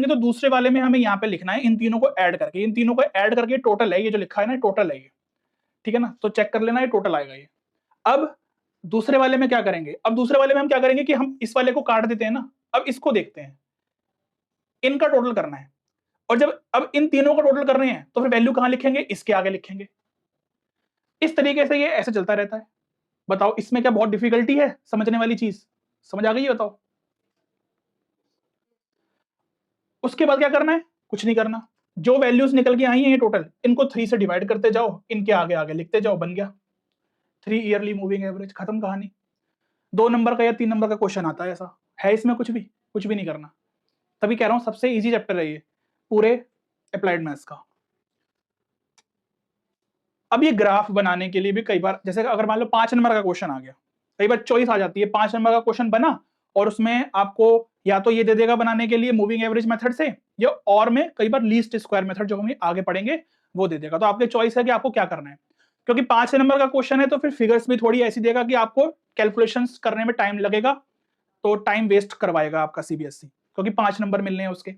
तो दूसरे वाले में हमें यहाँ पे लिखना है इन तीनों को ऐड करके टोटल है, ये जो लिखा है ना टोटल है ये, ठीक है ना, तो चेक कर लेना ये टोटल आएगा ये। अब दूसरे वाले में क्या करेंगे, अब दूसरे वाले में हम क्या करेंगे कि हम इस वाले को काट देते हैं ना, अब इसको देखते हैं, इनका टोटल करना है, और जब अब इन तीनों का टोटल कर रहे हैं तो फिर वैल्यू कहां लिखेंगे, इसके आगे लिखेंगे। इस तरीके से ये ऐसे चलता रहता है। बताओ इसमें क्या बहुत डिफिकल्टी है, समझने वाली चीज समझ आ गई है, बताओ। उसके बाद क्या करना है, कुछ नहीं करना, जो वैल्यूज निकल के आई हैं ये टोटल, इनको 3 से डिवाइड करते जाओ, इनके आगे आगे लिखते जाओ, बन गया 3 ईयरली मूविंग एवरेज, खत्म कहानी। 2 नंबर का या 3 नंबर का क्वेश्चन आता है, ऐसा है इसमें कुछ भी नहीं करना। तभी कह रहा हूं सबसे इजी चैप्टर है ये पूरे अप्लाइड मैथ्स का। अब ये ग्राफ बनाने के लिए भी कई बार, जैसे अगर मान लो 5 नंबर का क्वेश्चन आ गया, कई बार चॉइस आ जाती है, 5 नंबर का क्वेश्चन बना और उसमें आपको या तो ये दे देगा बनाने के लिए मूविंग एवरेज मेथड से, या और में कई बार लीस्ट स्क्वायर मेथड जो हम आगे पढ़ेंगे वो दे देगा, तो आपके चॉइस है कि आपको क्या करना है। क्योंकि 5 नंबर का क्वेश्चन है तो फिर फिगर्स भी थोड़ी ऐसी देगा कि आपको कैलकुलेशंस करने में टाइम लगेगा, तो टाइम वेस्ट करवाएगा आपका सीबीएसई, क्योंकि 5 नंबर मिलने हैं उसके।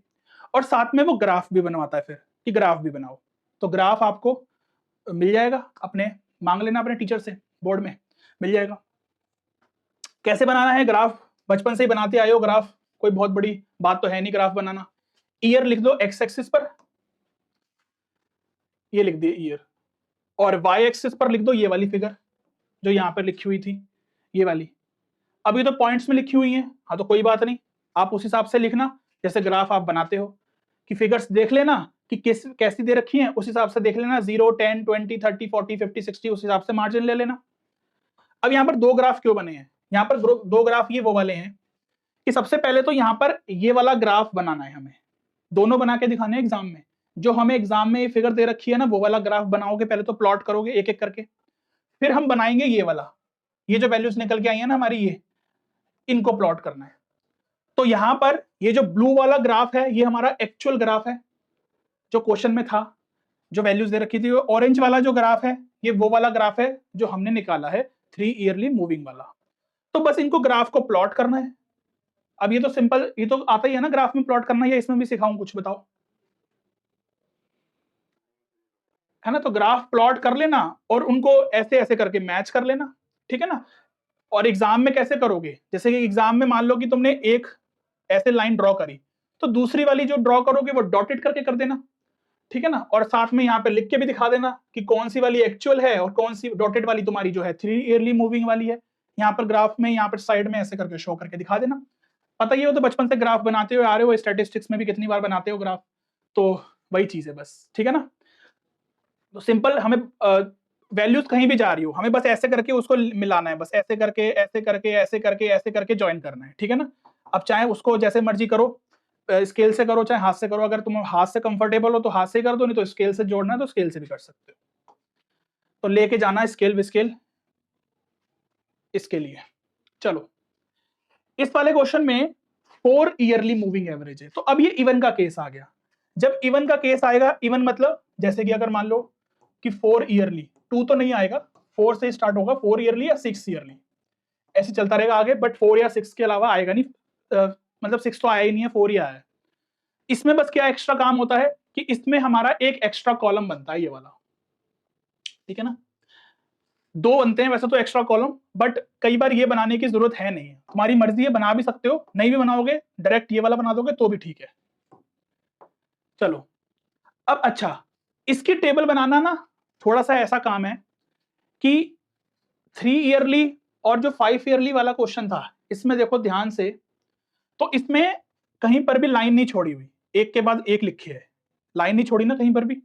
और साथ में वो ग्राफ भी बनवाता है फिर कि ग्राफ भी बनाओ, तो ग्राफ आपको मिल जाएगा, अपने मांग लेना अपने टीचर से, बोर्ड में मिल जाएगा। कैसे बनाना है ग्राफ, बचपन से ही बनाते आए हो ग्राफ, कोई बहुत बड़ी बात तो है नहीं ग्राफ बनाना। ईयर लिख दो एक्स एक्सिस पर, ये लिख दिए ईयर, और वाई एक्सिस पर लिख दो ये वाली फिगर जो यहां पर लिखी हुई थी, ये वाली। अब ये तो पॉइंट्स में लिखी हुई है, हाँ तो कोई बात नहीं, आप उस हिसाब से लिखना जैसे ग्राफ आप बनाते हो, कि फिगर्स देख लेना कि किस कैसी दे रखी है, उस हिसाब से देख लेना, 0 10 20 30 40 50 60 उस हिसाब से मार्जिन ले लेना। अब यहाँ पर 2 ग्राफ क्यों बने हैं, यहाँ पर 2 ग्राफ ये वो वाले हैं कि सबसे पहले तो यहाँ पर ये वाला ग्राफ बनाना है हमें, दोनों बना के दिखाने हैं एग्जाम में, जो हमें एग्जाम में ये फिगर दे रखी है ना वो वाला ग्राफ बनाओगे, पहले तो प्लॉट करोगे एक एक करके, फिर हम बनाएंगे ये वाला, ये जो वैल्यूज निकल के आई है ना हमारी, ये इनको प्लॉट करना है। तो यहां पर ये जो ब्लू वाला ग्राफ है ये हमारा एक्चुअल ग्राफ है जो क्वेश्चन में था, जो वैल्यूज दे रखी थी। ऑरेंज वाला जो ग्राफ है ये वो वाला ग्राफ है जो हमने निकाला है 3 ईयरली मूविंग वाला। तो बस इनको ग्राफ को प्लॉट करना है। अब ये तो सिंपल, ये तो आता ही है ना ग्राफ में प्लॉट करना, या इसमें भी सिखाऊं कुछ, बताओ, है ना। तो ग्राफ प्लॉट कर लेना और उनको ऐसे ऐसे करके मैच कर लेना, ठीक है ना। और एग्जाम में कैसे करोगे, जैसे कि एग्जाम में मान लो कि तुमने एक ऐसे लाइन ड्रॉ करी, तो दूसरी वाली जो ड्रॉ करोगे वो डॉटेड करके कर देना, ठीक है ना। और साथ में यहाँ पे लिख के भी दिखा देना कि कौन सी वाली एक्चुअल है और कौन सी डॉटेड वाली तुम्हारी जो है 3 ईयरली मूविंग वाली है। यहाँ पर ग्राफ में यहाँ पर साइड में ऐसे करके शो करके दिखा देना। पता ही हो तो बचपन से ग्राफ बनाते हुए आ रहे हो, स्टैटिस्टिक्स में भी कितनी बार बनाते हो ग्राफ, तो वही चीज है बस, ठीक है ना। तो सिंपल, हमें वैल्यूज कहीं भी जा रही हो हमें बस ऐसे करके उसको मिलाना है, बस ऐसे करके ऐसे करके ऐसे करके ऐसे करके ज्वाइन करना है, ठीक है ना। अब चाहे उसको जैसे मर्जी करो, स्केल से करो चाहे हाथ से करो, अगर तुम हाथ से कंफर्टेबल हो तो हाथ से कर दो, नहीं तो स्केल से जोड़ना है तो स्केल से भी कर सकते हो। तो लेके जाना है स्केल विस्केल इसके लिए। चलो इस वाले क्वेश्चन में 4 ईयरली मूविंग एवरेज है, तो अब ये इवन का केस आ गया। जब इवन का केस आएगा, इवन मतलब जैसे कि अगर मान लो कि 4 ईयरली, 2 तो नहीं आएगा, 4 से स्टार्ट होगा, 4 ईयरली या 6 ईयरली, ऐसे चलता रहेगा आगे, बट 4 या 6 के अलावा आएगा नहीं, मतलब 6 तो आया ही नहीं है, 4 ही आया है। इसमें बस क्या एक्स्ट्रा काम होता है कि इसमें हमारा एक एक्स्ट्रा कॉलम बनता है ये वाला, ठीक है ना। 2 बनते हैं वैसे तो एक्स्ट्रा कॉलम, बट कई बार ये बनाने की जरूरत है नहीं, तुम्हारी मर्जी है, बना भी सकते हो, नहीं भी बनाओगे डायरेक्ट ये वाला बना दोगे तो भी ठीक है। चलो अब अच्छा, इसकी टेबल बनाना ना थोड़ा सा ऐसा काम है कि 3 ईयरली और जो 5 ईयरली वाला क्वेश्चन था, इसमें देखो ध्यान से, तो इसमें कहीं पर भी लाइन नहीं छोड़ी हुई, एक के बाद एक लिखी है, लाइन नहीं छोड़ी ना कहीं पर भी,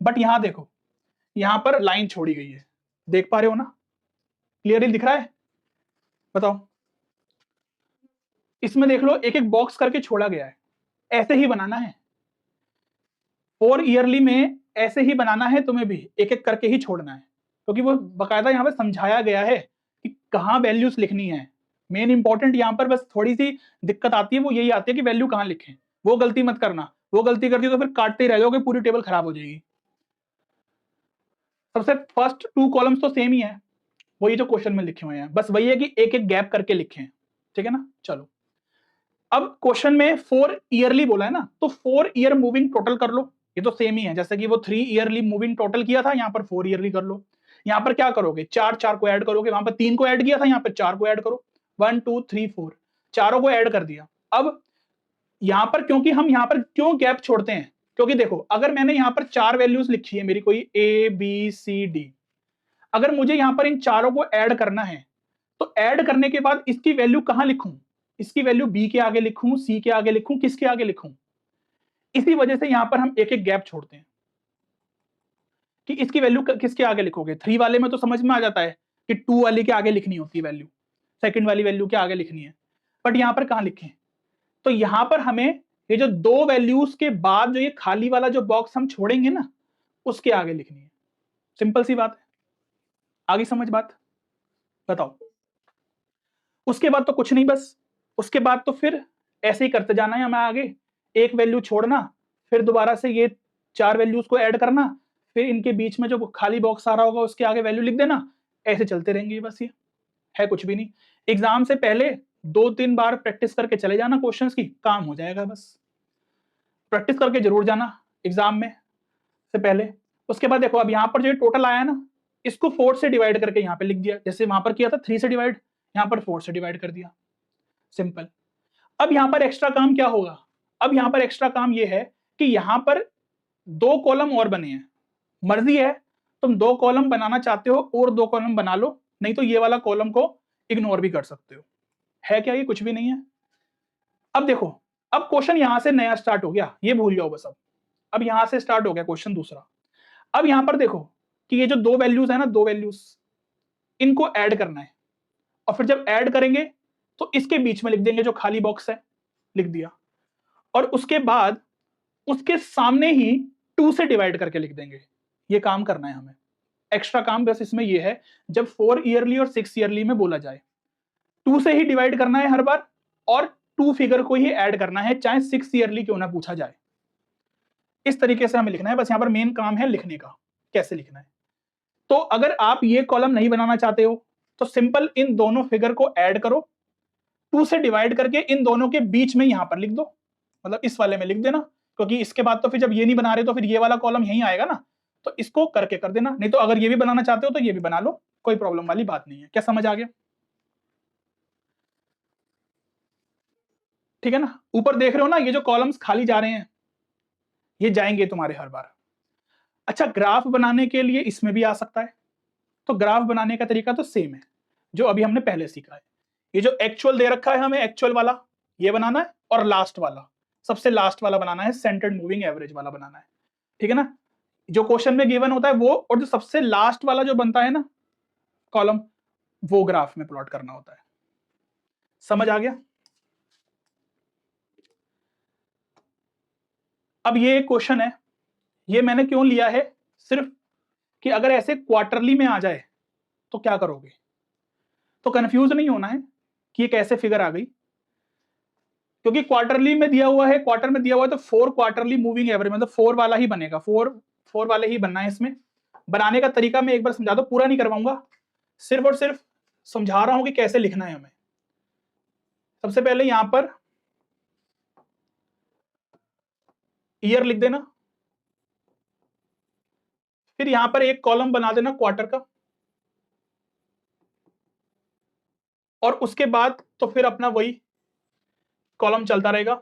बट यहां देखो, यहां पर लाइन छोड़ी गई है, देख पा रहे हो ना, क्लियरली दिख रहा है, बताओ। इसमें देख लो एक एक बॉक्स करके छोड़ा गया है, ऐसे ही बनाना है 4 ईयरली में, ऐसे ही बनाना है तुम्हें भी, एक एक करके ही छोड़ना है, क्योंकि वो बकायदा यहाँ पे समझाया गया है कि कहाँ वैल्यूज लिखनी है। मेन इंपॉर्टेंट यहाँ पर बस थोड़ी सी दिक्कत आती है, वो यही आती है कि वैल्यू कहाँ लिखें। वो गलती मत करना, वो गलती करती तो फिर काटते ही रह जाओगे, पूरी टेबल खराब हो जाएगी। सबसे फर्स्ट 2 कॉलम्स तो सेम ही है, वही जो क्वेश्चन में लिखे हुए हैं, बस वही है कि एक एक गैप करके लिखे हैं, ठीक है ना। चलो अब क्वेश्चन में 4 ईयरली बोला है ना, तो 4 ईयर मूविंग टोटल कर लो, ये तो सेम ही है, जैसे कि वो 3 ईयरली मूविंग टोटल किया था, यहाँ पर 4 ईयरली कर लो। यहाँ पर क्या करोगे, 4 को ऐड करोगे, वहां पर 3 को ऐड किया था, यहाँ पर 4 को ऐड करो, 1 2 3 4, चारों को ऐड कर दिया। अब यहाँ पर क्योंकि हम यहाँ पर क्यों गैप छोड़ते हैं, क्योंकि देखो अगर मैंने यहाँ पर 4 वैल्यूज लिखी है मेरी, कोई A B C D, अगर मुझे यहाँ पर इन चारों को ऐड करना है तो ऐड करने के बाद इसकी वैल्यू कहां लिखूं, इसकी वैल्यू B के आगे लिखूं, C के आगे लिखूं, किसके आगे लिखूं। इसी वजह से यहां पर हम एक एक गैप छोड़ते हैं कि इसकी वैल्यू किसके आगे लिखोगे। 3 वाले में तो समझ में आ जाता है कि 2 वाले के आगे लिखनी होती है वैल्यू, सेकंड वाली वैल्यू के आगे लिखनी है, बट यहां पर कहां लिखें, तो यहां पर हमें ये जो 2 वैल्यूज के बाद जो ये खाली वाला जो बॉक्स हम छोड़ेंगे ना, उसके आगे लिखनी है। सिंपल सी बात है, आगे समझ बात, बताओ। उसके बाद तो कुछ नहीं, बस उसके बाद तो फिर ऐसे ही करते जाना है हमें आगे, एक वैल्यू छोड़ना, फिर दोबारा से ये 4 वैल्यूज को ऐड करना, फिर इनके बीच में जो खाली बॉक्स आ रहा होगा उसके आगे वैल्यू लिख देना, ऐसे चलते रहेंगे, बस ये है कुछ भी नहीं। एग्जाम से पहले 2-3 बार प्रैक्टिस करके चले जाना क्वेश्चंस की, काम हो जाएगा, बस प्रैक्टिस करके जरूर जाना एग्जाम में से पहले। उसके बाद देखो अब यहाँ पर जो टोटल आया ना, इसको 4 से डिवाइड करके यहाँ पे लिख दिया, जैसे वहां पर किया था 3 से डिवाइड, यहाँ पर 4 से डिवाइड कर दिया, सिंपल। अब यहां पर एक्स्ट्रा काम क्या होगा, अब यहां पर एक्स्ट्रा काम ये है कि यहां पर 2 कॉलम और बने हैं, मर्जी है तुम 2 कॉलम बनाना चाहते हो और 2 कॉलम बना लो, नहीं तो ये वाला कॉलम को इग्नोर भी कर सकते हो, है क्या, ये कुछ भी नहीं है। अब देखो अब क्वेश्चन यहां से नया स्टार्ट हो गया, ये भूल जाओ बस। अब यहां से स्टार्ट हो गया क्वेश्चन दूसरा। अब यहां पर देखो कि ये जो 2 वैल्यूज है ना, 2 वैल्यूज इनको ऐड करना है, और फिर जब ऐड करेंगे तो इसके बीच में लिख देंगे जो खाली बॉक्स है, लिख दिया, और उसके बाद उसके सामने ही 2 से डिवाइड करके लिख देंगे। ये काम करना है हमें, एक्स्ट्रा काम बस इसमें ये है, जब 4 ईयरली और 6 ईयरली में बोला जाए 2 से ही डिवाइड करना है हर बार, और 2 फिगर को ही ऐड करना है, चाहे 6 ईयरली क्यों ना पूछा जाए। इस तरीके से हमें लिखना है, बस यहां पर मेन काम है लिखने का, कैसे लिखना है। तो अगर आप ये कॉलम नहीं बनाना चाहते हो तो सिंपल इन दोनों फिगर को ऐड करो, 2 से डिवाइड करके इन दोनों के बीच में यहां पर लिख दो, मतलब इस वाले में लिख देना, क्योंकि इसके बाद तो फिर जब ये नहीं बना रहे तो फिर ये वाला कॉलम यहीं आएगा ना, तो इसको करके कर देना, नहीं तो अगर ये भी बनाना चाहते हो तो ये भी बना लो, कोई प्रॉब्लम वाली बात नहीं है। क्या समझ आ गया, ठीक है ना। ऊपर देख रहे हो ना, ये जो कॉलम्स खाली जा रहे हैं ये जाएंगे तुम्हारे हर बार। अच्छा ग्राफ बनाने के लिए इसमें भी आ सकता है, तो ग्राफ बनाने का तरीका तो सेम है जो अभी हमने पहले सीखा है। ये जो एक्चुअल दे रखा है हमें, एक्चुअल वाला ये बनाना है, और लास्ट वाला, सबसे लास्ट वाला बनाना है, सेंटर्ड मूविंग एवरेज वाला बनाना है, ठीक है ना। जो क्वेश्चन में गिवन होता है वो, और जो सबसे लास्ट वाला जो बनता है ना कॉलम, वो ग्राफ में प्लॉट करना होता है। समझ आ गया। अब ये एक क्वेश्चन है, ये मैंने क्यों लिया है, सिर्फ कि अगर ऐसे क्वार्टरली में आ जाए तो क्या करोगे, तो कंफ्यूज नहीं होना है कि ये कैसे फिगर आ गई, क्योंकि क्वार्टरली में दिया हुआ है, क्वार्टर में दिया हुआ है तो 4 क्वार्टरली मूविंग एवरेज, मतलब 4 वाला ही बनेगा, 4 वाले ही बनना है। इसमें बनाने का तरीका मैं एक बार समझा दो, पूरा नहीं करवाऊंगा, सिर्फ और सिर्फ समझा रहा हूं कि कैसे लिखना है हमें। सबसे पहले यहां पर ईयर लिख देना, फिर यहां पर एक कॉलम बना देना क्वार्टर का, और उसके बाद तो फिर अपना वही कॉलम चलता रहेगा।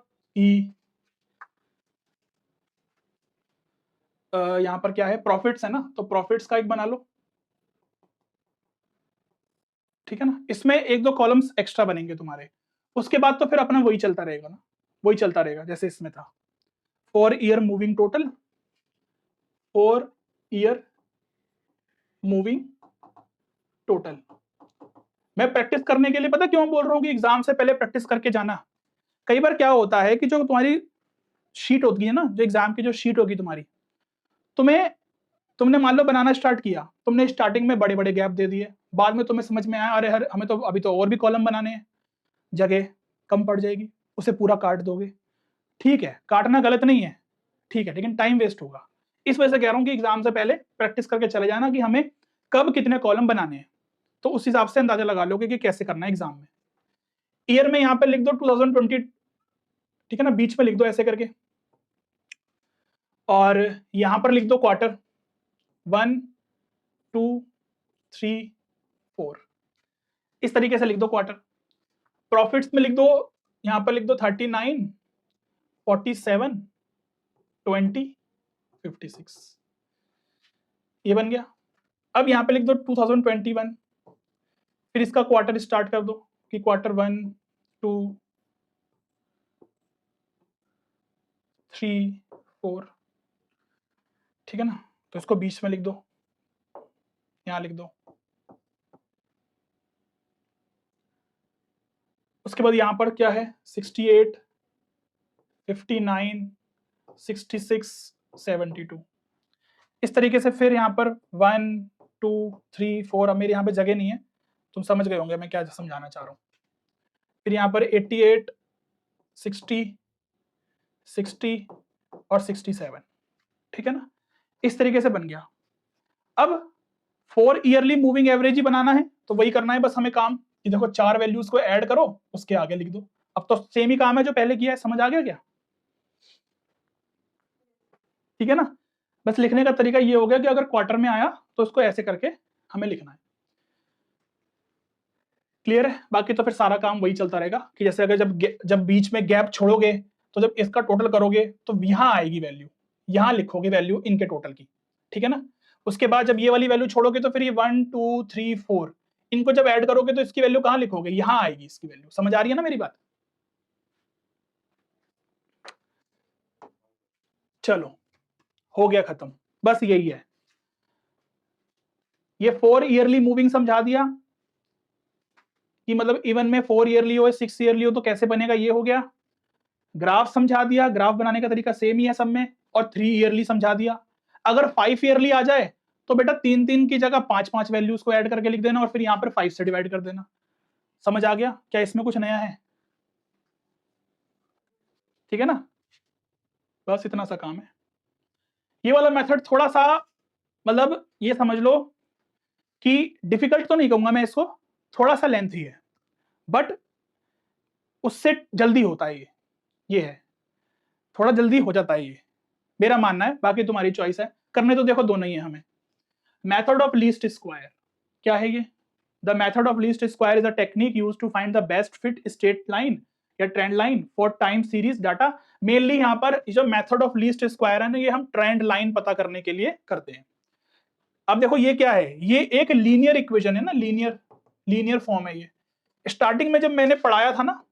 यहां पर क्या है, प्रॉफिट्स है ना, तो प्रॉफिट्स का एक बना लो, ठीक है ना। इसमें 1-2 कॉलम्स एक्स्ट्रा बनेंगे तुम्हारे, उसके बाद तो फिर अपना वही चलता रहेगा ना, वही चलता रहेगा जैसे इसमें था, 4 year moving total, 4 year moving total. मैं प्रैक्टिस करने के लिए पता क्यों बोल रहा हूं कि एग्जाम से पहले प्रैक्टिस करके जाना। कई बार क्या होता है कि जो तुम्हारी शीट होती है ना, जो एग्जाम की जो शीट होगी तुम्हारी, तुम्हें तुमने मान लो बनाना स्टार्ट किया, तुमने स्टार्टिंग में बड़े बड़े गैप दे दिए, बाद में तुम्हें समझ में आया अरे हर हमें तो अभी तो और भी कॉलम बनाने हैं, जगह कम पड़ जाएगी, उसे पूरा काट दोगे। ठीक है, काटना गलत नहीं है, ठीक है, लेकिन टाइम वेस्ट होगा। इस वजह से कह रहा हूं कि एग्जाम से पहले प्रैक्टिस करके चले जाना कि हमें कब कितने कॉलम बनाने हैं, तो उस हिसाब से अंदाजा लगा लोगे कि कैसे करना है एग्जाम में। ईयर में यहाँ पे लिख दो 2020, ठीक है ना, बीच में लिख दो ऐसे करके, और यहां पर लिख दो क्वार्टर 1 2 3 4, इस तरीके से लिख दो क्वार्टर। प्रॉफिट्स में लिख दो, यहां पर लिख दो 39 47 20 56, ये बन गया। अब यहां पे लिख दो 2021, फिर इसका क्वार्टर स्टार्ट कर दो कि क्वार्टर 1 2 3 4, ठीक है ना, तो इसको बीच में लिख दो, यहां लिख दो। उसके बाद यहां पर क्या है 68 59 66 72, इस तरीके से। फिर यहाँ पर 1 2 3 4, अब मेरे यहाँ पे जगह नहीं है, तुम समझ गए होंगे मैं क्या समझाना चाह रहा हूँ। फिर यहाँ पर 88 60 60 और 67, ठीक है ना, इस तरीके से बन गया। अब 4 ईयरली मूविंग एवरेज ही बनाना है, तो वही करना है बस हमें काम कि देखो 4 वैल्यूज को ऐड करो, उसके आगे लिख दो। अब तो सेम ही काम है जो पहले किया है, समझ आ गया क्या? ठीक है ना, बस लिखने का तरीका ये हो गया कि अगर क्वार्टर में आया तो उसको ऐसे करके हमें लिखना है। क्लियर है? बाकी तो फिर सारा काम वही चलता रहेगा कि जैसे अगर जब बीच में गैप छोड़ोगे तो जब इसका टोटल करोगे तो यहां आएगी वैल्यू, यहां लिखोगे वैल्यू इनके टोटल की, ठीक है ना। उसके बाद जब ये वाली वैल्यू छोड़ोगे तो फिर ये 1 2 3 4 इनको जब ऐड करोगे तो इसकी वैल्यू कहां लिखोगे, यहां आएगी इसकी वैल्यू। समझ आ रही है ना मेरी बात? चलो हो गया खत्म, बस यही है। ये 4 ईयरली मूविंग समझा दिया कि मतलब इवन में 4 ईयरली हो 6 ईयरली हो तो कैसे बनेगा, ये हो गया। ग्राफ समझा दिया, ग्राफ बनाने का तरीका सेम ही है सब में, और 3 ईयरली समझा दिया। अगर 5 ईयरली आ जाए तो बेटा 3 3 की जगह 5 5 वैल्यूज को ऐड करके लिख देना और फिर यहां पर 5 से डिवाइड कर देना। समझ आ गया? क्या इसमें कुछ नया है? ठीक है ना, बस इतना सा काम है। ये वाला मेथड थोड़ा सा मतलब ये समझ लो कि डिफिकल्ट तो नहीं कहूंगा मैं इसको, थोड़ा सा लेंथी है, बट उससे जल्दी होता है ये है, थोड़ा जल्दी हो जाता है ये, मेरा मानना है, बाकी तुम्हारी चॉइस है। करने तो देखो दोनों ही है हमें। मेथड ऑफ लीस्ट स्क्वायर क्या है ये? The method of least square is a technique used to find the best fit straight line या trend line for time series data. Mainly यहाँ पर जो मेथड ऑफ लीस्ट स्क्वायर है ना, ये हम ट्रेंड लाइन पता करने के लिए करते हैं। अब देखो ये क्या है, ये एक लीनियर इक्वेशन है ना, लीनियर फॉर्म है ये। स्टार्टिंग में जब मैंने पढ़ाया था ना,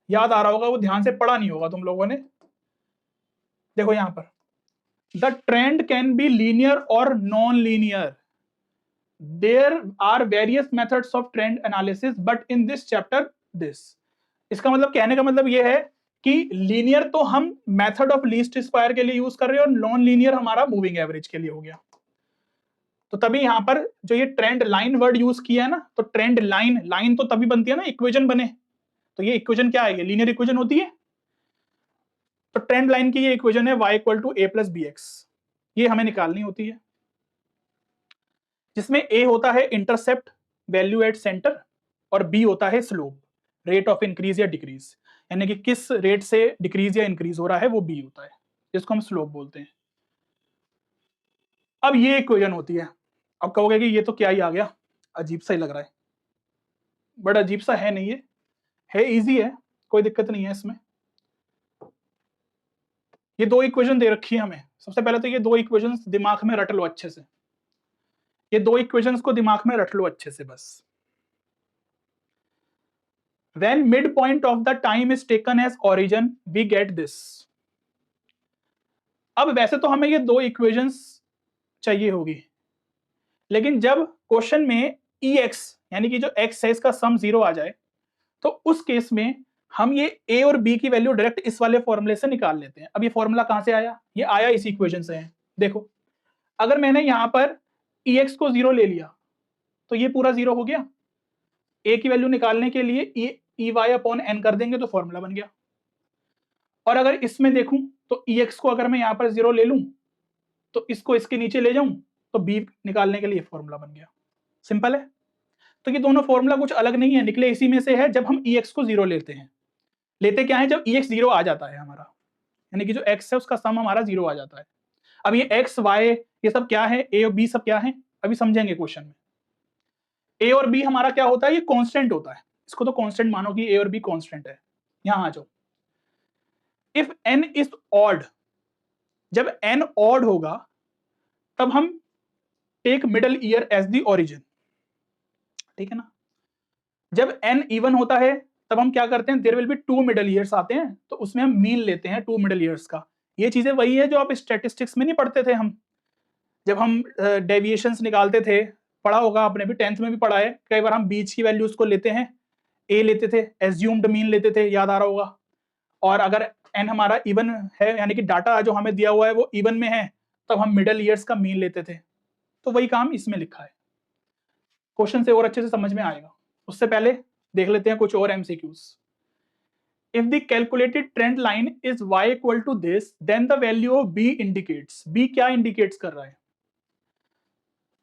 याद आ रहा होगा, वो ध्यान से पढ़ा नहीं होगा तुम लोगों ने। देखो यहां पर the trend can be linear और non linear, there are various methods of trend analysis but in this chapter this. इसका मतलब कहने का मतलब ये है कि लीनियर तो हम मेथड ऑफ लीस्ट स्क्वायर के लिए यूज कर रहे हैं और नॉन लीनियर हमारा मूविंग एवरेज के लिए हो गया। तो तभी यहां पर जो ये ट्रेंड लाइन वर्ड यूज किया है ना, तो ट्रेंड लाइन तो तभी बनती है ना इक्वेशन बने, तो ये इक्वेशन क्या है, ये लीनियर इक्वेशन होती है। तो ट्रेंड लाइन की ये इक्वेशन है y equal to A plus B X, ये हमें निकालनी होती है, जिसमें a होता है इंटरसेप्ट वैल्यू एट सेंटर और b होता है स्लोप, रेट ऑफ इंक्रीज या डिक्रीज, यानी कि किस रेट से डिक्रीज या इंक्रीज हो रहा है वो b होता है, जिसको हम स्लोप बोलते हैं। अब ये इक्वेशन होती है। अब कहोगे कि ये तो क्या ही आ गया, अजीब सा ही लग रहा है। बड़ा अजीब सा है नहीं, ये है, इजी है, कोई दिक्कत नहीं है इसमें। ये दो इक्वेशन दे रखी है हमें, सबसे पहले तो ये दो इक्वेशंस दिमाग में रट लो अच्छे से, ये दो इक्वेशंस को दिमाग में रट लो अच्छे से बस। When midpoint of the time is taken as origin, we get this. अब वैसे तो हमें ये दो इक्वेशंस चाहिए होगी, लेकिन जब क्वेश्चन में ex यानी कि जो x है इसका सम 0 आ जाए, तो उस केस में हम ये a और b की वैल्यू डायरेक्ट इस वाले फॉर्मूले से निकाल लेते हैं। अब ये फॉर्मूला कहां से आया? ये आया इस इक्वेशन से है। देखो अगर मैंने यहां पर EX को 0 ले लिया तो ये पूरा 0 हो गया। ए की वैल्यू निकालने के लिए EY अपॉन N कर देंगे तो फॉर्मूला बन गया। और अगर इसमें देखूं तो EX को अगर मैं यहां पर 0 ले लूं तो इसको इसके नीचे ले जाऊं तो B निकालने के लिए फॉर्मूला बन गया। सिंपल है। तो ये दोनों फॉर्मूला कुछ अलग नहीं है, निकले इसी में से है जब हम EX को 0 लेते हैं। लेते क्या है, जब EX 0 आ जाता है हमारा, यानी कि जो X है उसका सम हमारा 0 आ जाता है। अब ये X Y ये सब क्या है, A और B सब क्या है, अभी समझेंगे क्वेश्चन में। A और B हमारा क्या होता है, ये कांस्टेंट होता है, इसको तो कांस्टेंट मानो कि A और B कांस्टेंट है। यहां आ जाओ, इफ n इज ऑड, जब n ऑड होगा तब हम take middle year as the origin, ठीक है ना। जब n इवन होता है तब हम क्या करते हैं, there will be 2 middle years आते हैं, तो उसमें हम मीन लेते हैं 2 मिडल ईयर्स का। ये चीजें वही है जो आप स्टैटिस्टिक्स में नहीं पढ़ते थे हम, जब हम डेविएशंस निकालते थे, पढ़ा होगा आपने भी, 10th में भी पढ़ा है। कई बार हम बीच की वैल्यूज को लेते हैं, ए लेते थे, एज्यूम्ड मीन लेते थे, याद आ रहा होगा। और अगर एन हमारा इवन है, यानी कि डाटा जो हमें दिया हुआ है वो इवन में है, तब हम मिडल ईयर्स का मीन लेते थे। तो वही काम इसमें लिखा है, क्वेश्चन से और अच्छे से समझ में आएगा। उससे पहले देख लेते हैं कुछ और MCQs। If the calculated trend line is y equal to this, then the value of b indicates. b क्या इंडिकेट्स कर रहा है,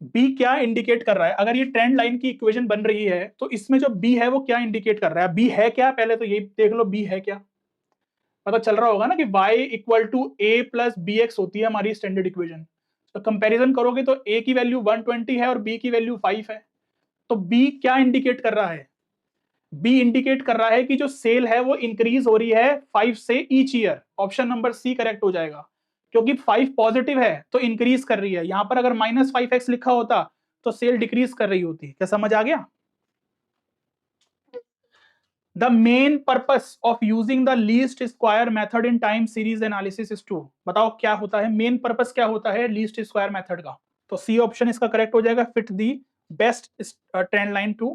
b क्या इंडिकेट कर रहा है। अगर ये ट्रेंड लाइन की इक्वेशन बन रही है तो इसमें जो b है वो क्या इंडिकेट कर रहा है, b है क्या, पहले तो ये देख लो b है क्या। पता चल रहा होगा ना कि y equal to a plus B X होती है हमारी स्टैंडर्ड इक्वेशन। तो कंपैरिजन करोगे तो a की वैल्यू 120 है और b की वैल्यू 5 है। तो b क्या इंडिकेट कर रहा है, b इंडिकेट कर रहा है कि जो सेल है वो इंक्रीज हो रही है 5 से each year. Option number C correct हो जाएगा, क्योंकि 5 पॉजिटिव है तो इंक्रीज कर रही है। यहां पर अगर -5x लिखा होता तो सेल डिक्रीज कर रही होती। क्या समझ आ गया। The main purpose of using the least square method in time series analysis is to, बताओ क्या होता है, मेन पर्पस क्या होता है लीस्ट स्क्वायर मेथड का। तो सी ऑप्शन इसका करेक्ट हो जाएगा, fit the best trend line to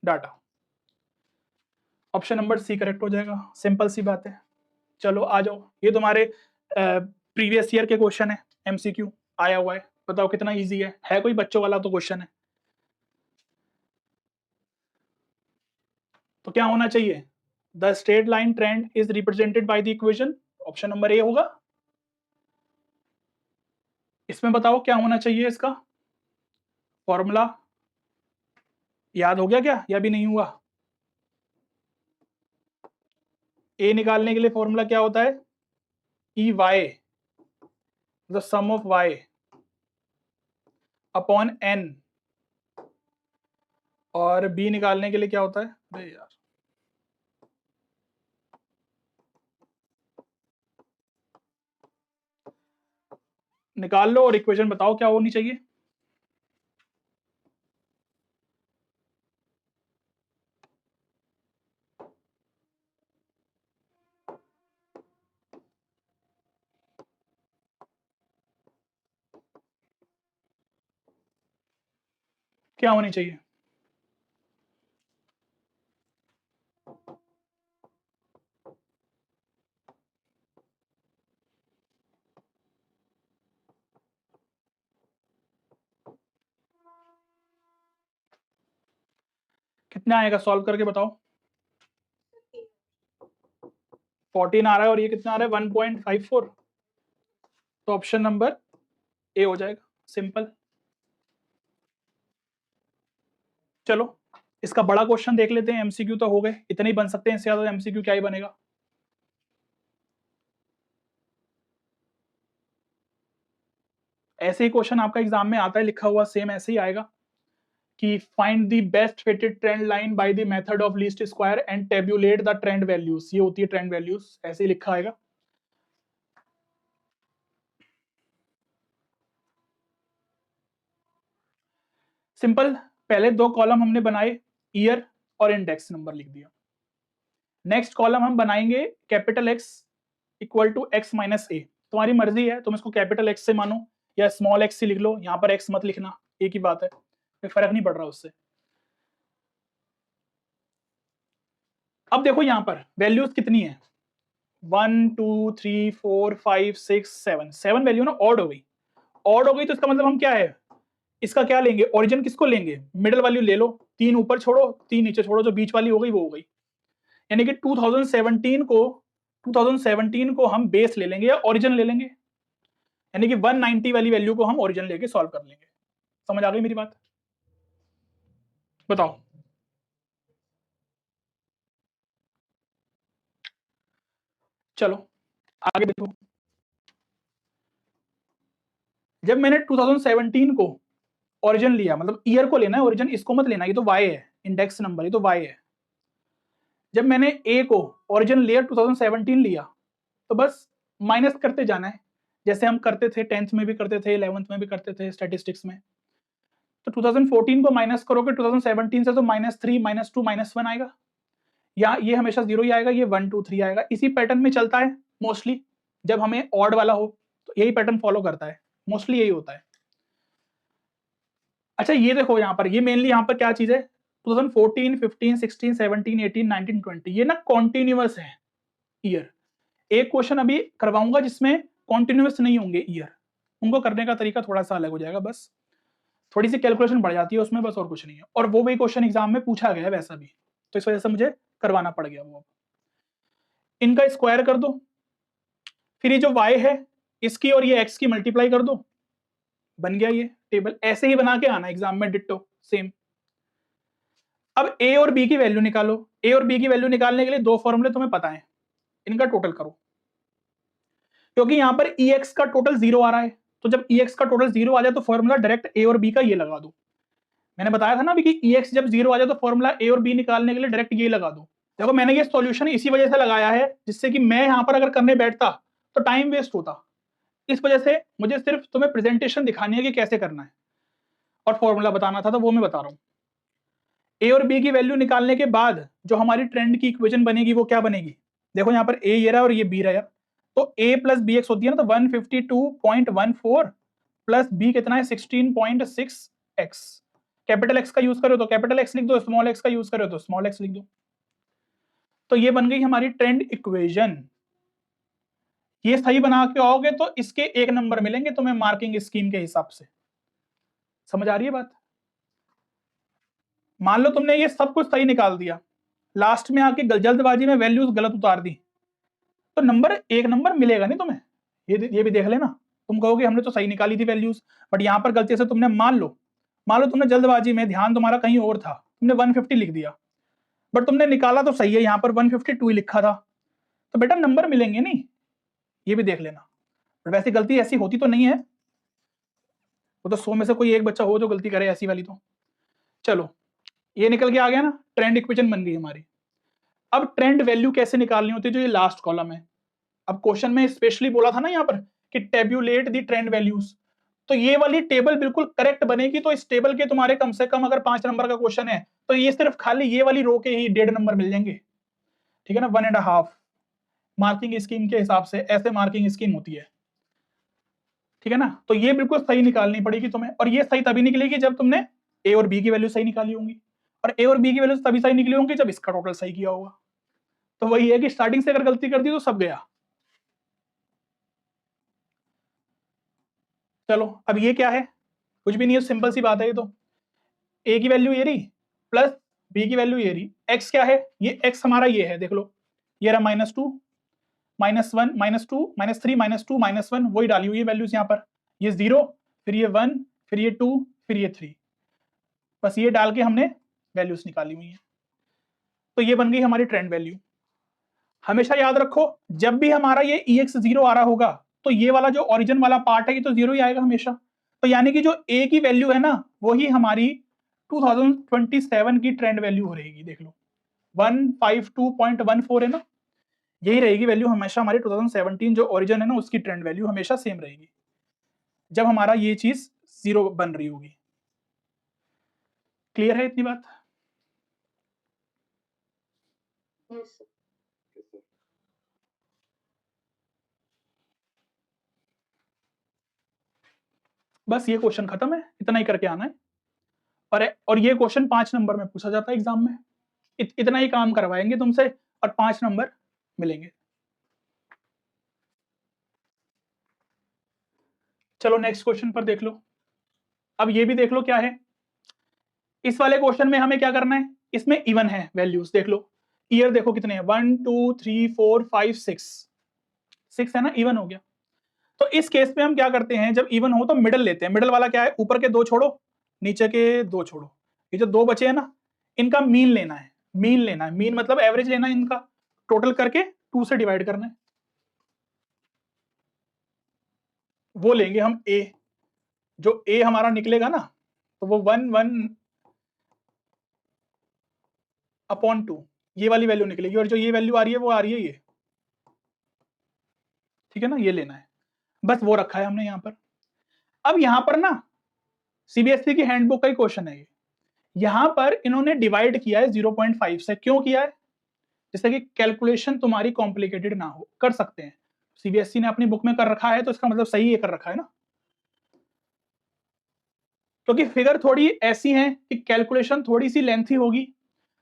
data. Option number C correct हो जाएगा, सिंपल सी बात है। चलो आ जाओ, ये तुम्हारे प्रीवियस ईयर के क्वेश्चन है, MCQ आया हुआ है। बताओ कितना इजी है कोई बच्चों वाला तो क्वेश्चन है। तो क्या होना चाहिए, the straight line trend is represented by the equation, option number A होगा। इसमें बताओ क्या होना चाहिए, इसका फॉर्मूला याद हो गया क्या या भी नहीं हुआ। ए निकालने के लिए फॉर्मूला क्या होता है, EY the sum of y upon n, और b निकालने के लिए क्या होता है, अरे यार निकाल लो और इक्वेशन बताओ क्या होनी चाहिए। क्या होनी चाहिए, कितना आएगा सॉल्व करके बताओ। 14 आ रहा है और ये कितना आ रहा है 1.54, तो ऑप्शन नंबर ए हो जाएगा, सिंपल। चलो इसका बड़ा क्वेश्चन देख लेते हैं, MCQ तो हो गए, इतने ही बन सकते हैं, इससे ज्यादा MCQ क्या ही बनेगा। ऐसे ही क्वेश्चन आपका एग्जाम में आता है लिखा हुआ, सेम ऐसे ही आएगा कि find the best fitted trend line by the method of least square and tablet the trend values, ये होती है ट्रेंड वैल्यूज, ऐसे ही लिखा आएगा। सिंपल, पहले दो कॉलम हमने बनाए, ईयर और इंडेक्स नंबर लिख दिया। नेक्स्ट कॉलम हम बनाएंगे capital X equal to x minus A. तुम्हारी मर्जी है, तुम इसको कैपिटल X से मानो या स्मॉल x से लिख लो, यहाँ पर x मत लिखना, एक ही बात है, कोई फर्क नहीं पड़ रहा उससे। अब देखो यहाँ पर वैल्यूज कितनी है, 1 2 3 4 5 6 7, 7 वैल्यू ना ऑड हो गई। ऑड हो गई तो इसका मतलब हम क्या है, इसका क्या लेंगे, ओरिजिन किसको लेंगे, मिडिल वैल्यू ले लो, 3 ऊपर छोड़ो 3 नीचे छोड़ो, जो बीच वाली हो गई वो हो गई। यानी कि 2017 को हम बेस ले लेंगे या ओरिजिन ले लेंगे, यानी कि 190 वाली वैल्यू को हम ओरिजिन लेके सॉल्व कर लेंगे। समझ आ गई मेरी बात? बताओ। चलो आगे देखो। जब मैंने 2017 को ओरिजिन लिया, मतलब ईयर को लेना है ओरिजिन, इसको मत लेना, ये तो वाई है, इंडेक्स नंबर, ये तो वाई है। जब मैंने ए को ओरिजिन लिया 2017 लिया, तो बस माइनस करते जाना है, जैसे हम करते थे 10th में भी करते थे, 11th में भी करते थे स्टैटिस्टिक्स में। तो 2014 को माइनस करोगे 2017 से तो -3 -2 -1 आएगा, या ये हमेशा 0 ही आएगा, ये 1 2 3 आएगा। इसी पैटर्न में चलता है मोस्टली, जब हमें ऑड वाला हो तो यही पैटर्न फॉलो करता है, मोस्टली यही होता है। अच्छा ये देखो यहाँ पर, ये मेनली यहाँ पर क्या चीज है, 2014 15 16 17 18 19 20 ये ना कॉन्टिन्यूअस है ईयर। एक क्वेश्चन अभी करवाऊंगा जिसमें कॉन्टिन्यूअस नहीं होंगे ईयर, उनको करने का तरीका थोड़ा सा अलग हो जाएगा, बस थोड़ी सी कैलकुलेशन बढ़ जाती है उसमें, बस और कुछ नहीं है। और वो भी क्वेश्चन एग्जाम में पूछा गया है वैसा भी, तो इस वजह से मुझे करवाना पड़ गया वो। इनका स्क्वायर कर दो, फिर ये जो y है इसकी और ये x की मल्टीप्लाई कर दो, बन गया ये टेबल। ऐसे ही बना के आना एग्जाम में डिट्टो सेम। अब a और b की वैल्यू निकालो। a और b की वैल्यू निकालने के लिए दो फॉर्मूले तुम्हें पता है, इनका टोटल करो, क्योंकि यहां पर ex का टोटल 0 आ रहा है, तो जब ex का टोटल 0 आ जाए तो फॉर्मूला डायरेक्ट a और b का ये लगा दो। मैंने बताया था ना अभी कि ex जब 0 आ जाए तो फॉर्मूला a और b निकालने के लिए डायरेक्ट ये लगा दो। देखो मैंने ये सॉल्यूशन इसी वजह से लगाया है, जिससे कि मैं यहां पर अगर करने बैठता तो टाइम वेस्ट होता, इस वजह से मुझे सिर्फ तुम्हें प्रेजेंटेशन दिखानी है कि कैसे करना है, और फॉर्मूला बताना था तो वो मैं बता रहा हूं। ए और बी की वैल्यू निकालने के बाद जो हमारी ट्रेंड की इक्वेशन बनेगी वो क्या बनेगी, देखो यहाँ पर ए ये रहा और ये बी रहा, तो ए प्लस बी एक्स होती है ना, तो 152.14 प्लस बी कितना है 16.6 एक्स। कैपिटल एक्स का यूज करो तो कैपिटल एक्स लिख दो, स्मॉल एक्स का यूज करो तो स्मॉल एक्स लिख दो। तो ये बन गई हमारी ट्रेंड इक्वेशन। ये सही बना के आओगे तो इसके 1 नंबर मिलेंगे तुम्हें मार्किंग स्कीम के हिसाब से। समझ आ रही है बात? मान लो तुमने ये सब कुछ सही निकाल दिया, लास्ट में आके जल्दबाजी में वैल्यूज गलत उतार दी, तो नंबर 1 नंबर मिलेगा नहीं तुम्हें। ये भी देख लेना, तुम कहोगे हमने तो सही निकाली थी वैल्यूज, बट यहाँ पर गलती से तुमने मान लो तुमने जल्दबाजी में, ध्यान तुम्हारा कहीं और था, तुमने 150 लिख दिया, बट तुमने निकाला तो सही है, यहाँ पर 152 ही लिखा था, तो बेटा नंबर मिलेंगे नहीं, ये भी देख लेना। वैसे गलती ऐसी होती तो नहीं है, वो तो 100 में से कोई एक बच्चा हो जो गलती करे ऐसी वाली तो। चलो ये निकल के आ गया ना, ट्रेंड इक्वेशन बन गई हमारी। अब ट्रेंड वैल्यू कैसे निकालनी होती है, जो ये लास्ट कॉलम है। अब क्वेश्चन में स्पेशली बोला था ना यहाँ पर कि टेब्यूलेट दी ट्रेंड वैल्यूज, तो ये वाली टेबल बिल्कुल करेक्ट बनेगी, तो इस टेबल के तुम्हारे कम से कम अगर 5 नंबर का क्वेश्चन है तो ये सिर्फ खाली ये वाली रो के ही 1.5 नंबर मिल जाएंगे, ठीक है ना, 1.5 मार्किंग स्कीम के हिसाब से ऐसे मार्किंग स्कीम होती है, ठीक है ना। तो ये बिल्कुल सही निकालनी पड़ेगी तुम्हें, और ये सही तभी निकलेगी जब तुमने ए और बी की वैल्यू सही निकाली होंगी, और ए और बी की वैल्यू तभी सही निकली होंगी जब इसका टोटल सही किया होगा। तो वही है कि स्टार्टिंग से अगर गलती कर दी तो सब गया। चलो अब ये क्या है, कुछ भी नहीं है, सिंपल सी बात है। ये तो ए की वैल्यू ये रही प्लस बी की वैल्यू ये रही, एक्स क्या है, ये एक्स हमारा ये है, देख लो ये रहा -2 -1 -2 -3 -2 -1, वही डाली हुई है वैल्यूज यहाँ पर, ये 0 फिर ये 1 फिर ये 2 फिर ये 3, बस ये डाल के हमने वैल्यूज निकाली हुई है। तो ये बन गई हमारी ट्रेंड वैल्यू। हमेशा याद रखो जब भी हमारा ये EX 0 आ रहा होगा तो ये वाला जो ओरिजिन वाला पार्ट है ये तो 0 ही आएगा हमेशा, तो यानी कि जो ए की वैल्यू है ना वही हमारी 2027 की ट्रेंड वैल्यू हो रहेगी, देख लो 152.14 है ना, यही रहेगी वैल्यू हमेशा हमारी 2017 जो ओरिजिन है ना उसकी ट्रेंड वैल्यू हमेशा सेम रहेगी जब हमारा ये चीज 0 बन रही होगी। क्लियर है इतनी बात? yes. बस ये क्वेश्चन खत्म है, इतना ही करके आना है, और ये क्वेश्चन 5 नंबर में पूछा जाता है एग्जाम में, इतना ही काम करवाएंगे तुमसे और 5 नंबर मिलेंगे। चलो नेक्स्ट क्वेश्चन पर देख लो। अब ये भी देख लो क्या है। इस वाले क्वेश्चन में हमें क्या करना है, इसमें इवन है वैल्यूज, देख लो ईयर देखो कितने हैं, 1 2 3 4 5 6 है ना, इवन हो गया। तो इस केस में हम क्या करते हैं, जब इवन हो तो मिडल लेते हैं। मिडल वाला क्या है, ऊपर के 2 छोड़ो, नीचे के 2 छोड़ो, ये जो 2 बचे हैं ना, इनका मीन लेना है। मीन लेना है, मीन मतलब एवरेज लेना है, इनका टोटल करके 2 से डिवाइड करना है। वो लेंगे हम ए, जो ए हमारा निकलेगा ना, तो वो 1 1 अपॉन 2 ये वाली वैल्यू निकलेगी, और जो ये वैल्यू आ रही है वो आ रही है ये, ठीक है ना, ये लेना है। बस वो रखा है हमने यहाँ पर। अब यहाँ पर ना सीबीएसई की हैंडबुक का ही क्वेश्चन है ये, यहां पर इन्होंने डिवाइड किया है 0.5 से। क्यों किया है, जैसे कि कैलकुलेशन तुम्हारी कॉम्प्लिकेटेड ना हो, कर सकते हैं। सीबीएसई ने अपनी बुक में कर रखा है तो इसका मतलब सही है, कर रखा है ना, क्योंकि फिगर थोड़ी ऐसी है कि कैलकुलेशन थोड़ी सी लेंथी होगी,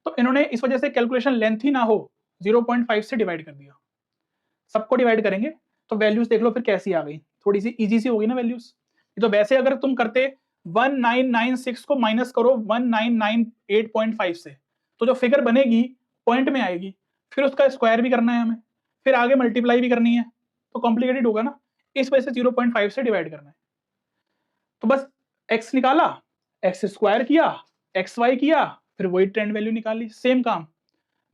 तो इन्होंने इस वजह से कैलकुलेशन लेंथी ना हो 0.5 से डिवाइड कर दिया। सबको डिवाइड करेंगे तो वैल्यूज देख लो फिर कैसी आ गई, थोड़ी सी इजी सी होगी ना वैल्यूज। तो वैसे अगर तुम करते 1996 को माइनस करो 1998.5 से, तो जो फिगर बनेगी पॉइंट में आएगी, फिर उसका स्क्वायर भी करना है हमें, फिर आगे मल्टीप्लाई भी करनी है, तो कॉम्प्लिकेटेड होगा ना, इस वजह से 0.5 से डिवाइड करना है। तो बस x निकाला, एक्स स्क्वायर किया, एक्स वाई किया, फिर वही ट्रेंड वैल्यू निकाली, सेम काम,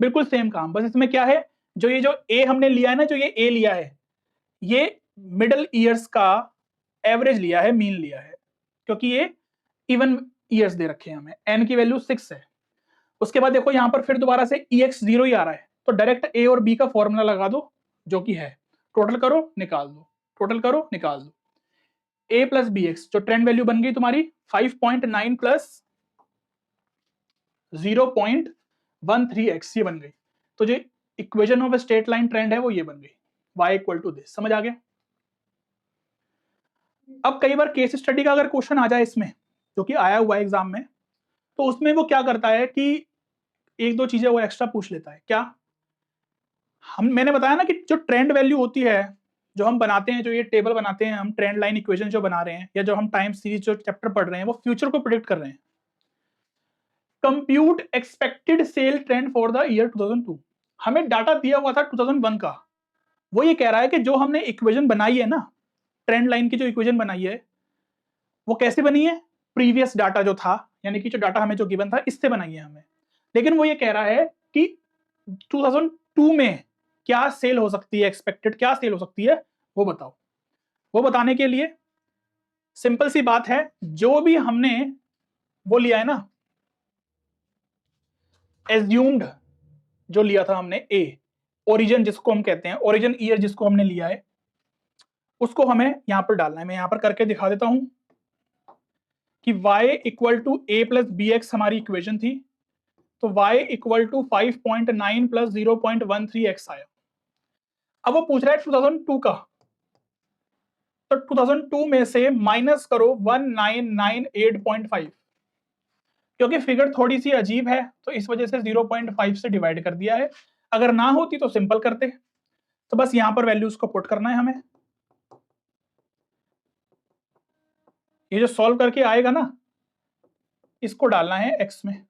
बिल्कुल सेम काम। बस इसमें क्या है, जो ये जो ए हमने लिया है ना, जो ये ए लिया है, ये मिडल ईयर्स का एवरेज लिया है, मीन लिया है, क्योंकि ये इवन ईयर्स दे रखे हैं हमें, एन की वैल्यू 6 है। उसके बाद देखो यहां पर फिर दोबारा से EX 0 ही आ रहा है, तो डायरेक्ट ए और बी का फॉर्मूला लगा दो, जो कि है टोटल करो निकाल दो, टोटल करो निकाल दो। ए प्लस बी एक्स, जो ट्रेंड वैल्यू बन गई तुम्हारी 5.9 प्लस 0.13x, ये बन गई। तो जो equation of straight line trend है वो ये बन गई, y इक्वल टू दिस। समझ आ गया। अब कई बार केस स्टडी का अगर क्वेश्चन आ जाए इसमें, जो कि आया हुआ है एग्जाम में, तो उसमें वो क्या करता है कि एक दो चीजें वो एक्स्ट्रा पूछ लेता है। क्या, मैंने बताया ना कि जो ट्रेंड वैल्यू होती है, जो हम बनाते हैं, जो ये टेबल बनाते हैं हम, ट्रेंड लाइन इक्वेशन जो बना रहे हैं, या जो हम टाइम सीरीज जो चैप्टर पढ़ रहे हैं, वो फ्यूचर को प्रिडिक्ट कर रहे हैं। Compute expected sale trend for the year 2002, हमें डाटा दिया हुआ था 2001 का। वो ये कह रहा है कि जो हमने इक्वेशन बनाई है ना, ट्रेंड लाइन की जो इक्वेशन बनाई है, वो कैसे बनी है, प्रीवियस डाटा जो था, यानी कि जो डाटा हमें जो गिवन था, इससे बनाई है हमें। लेकिन वो ये कह रहा है कि 2002 में क्या सेल हो सकती है, एक्सपेक्टेड क्या सेल हो सकती है, वो बताओ। वो बताने के लिए सिंपल सी बात है, जो भी हमने वो लिया है ना, एज्यूम्ड जो लिया था हमने ए, ओरिजिन जिसको हम कहते हैं, ओरिजिन ईयर जिसको हमने लिया है, उसको हमें यहां पर डालना है। मैं यहां पर करके दिखा देता हूं कि y equal to A plus B X हमारी इक्वेशन थी, तो y equal to 5.9 plus 0.13x आया। अब वो पूछ रहा है 2002 का, तो 2002 में से माइनस करो 1998.5, क्योंकि फिगर थोड़ी सी अजीब है तो इस वजह से 0.5 से डिवाइड कर दिया है। अगर ना होती तो सिंपल करते, तो बस यहां पर वैल्यूज को पुट करना है हमें। ये जो सॉल्व करके आएगा ना, इसको डालना है x में,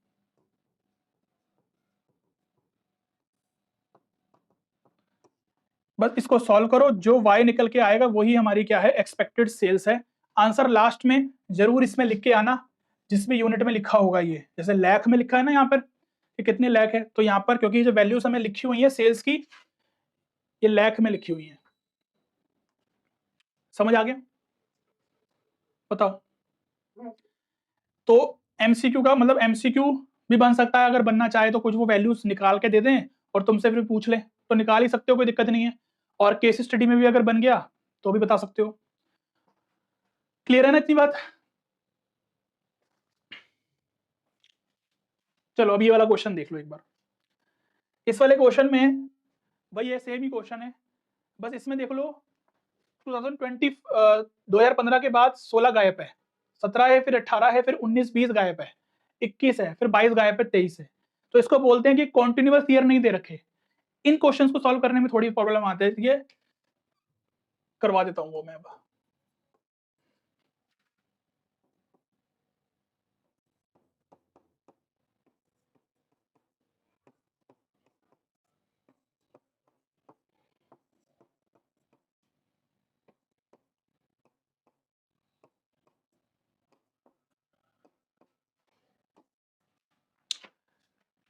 बस इसको सॉल्व करो, जो y निकल के आएगा वही हमारी क्या है, एक्सपेक्टेड सेल्स है। आंसर लास्ट में जरूर इसमें लिख के आना, जिसमें यूनिट में लिखा होगा, ये जैसे लाख में लिखा है ना यहाँ पर कि कितने लाख है, तो यहाँ पर क्योंकि जो वैल्यूज हमें लिखी हुई है सेल्स की, ये लाख में लिखी हुई है। समझ आ गया, बताओ। तो एमसीक्यू का मतलब एमसीक्यू भी बन सकता है, अगर बनना चाहे तो कुछ वो वैल्यूज निकाल के दे दें और तुमसे फिर पूछ ले, तो निकाल ही सकते हो, कोई दिक्कत नहीं है। और केस स्टडी में भी अगर बन गया तो भी बता सकते हो। क्लियर है ना इतनी बात। चलो अब ये वाला क्वेश्चन देख लो एक बार। इस वाले क्वेश्चन में भाई ये सेम ही क्वेश्चन है, बस इसमें देख लो 2015 के बाद 16 गायब है, 17 है, फिर 18 है, फिर 19 20 गायब है, 21 है, फिर 22 गायब है, 23 है। तो इसको बोलते हैं कि कॉन्टिन्यूअस ईयर नहीं दे रखे। इन क्वेश्चंस को सॉल्व करने में थोड़ी प्रॉब्लम आती है, ये करवा देता हूं वो मैं अब।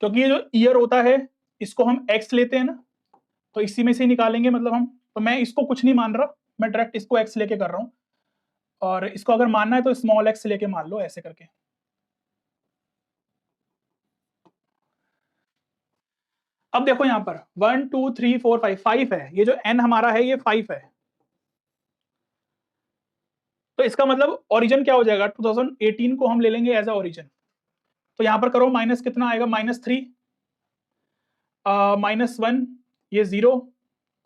क्योंकि ये जो ईयर होता है इसको हम x लेते हैं ना, तो इसी में से ही निकालेंगे मतलब हम। तो मैं इसको कुछ नहीं मान रहा, मैं डायरेक्ट इसको x लेके कर रहा हूँ, और इसको अगर मानना है तो स्मॉल x लेके मान लो, ऐसे करके। अब देखो यहाँ पर 1 2 3 4 5 5 है, ये जो n हमारा है ये 5 है। तो इसका मतलब ओरिजिन क्या हो जाएगा, 2018 को हम ले लेंगे एज अ ओरिजिन। तो यहाँ पर करो माइनस कितना आएगा, -3, -1, ये 0,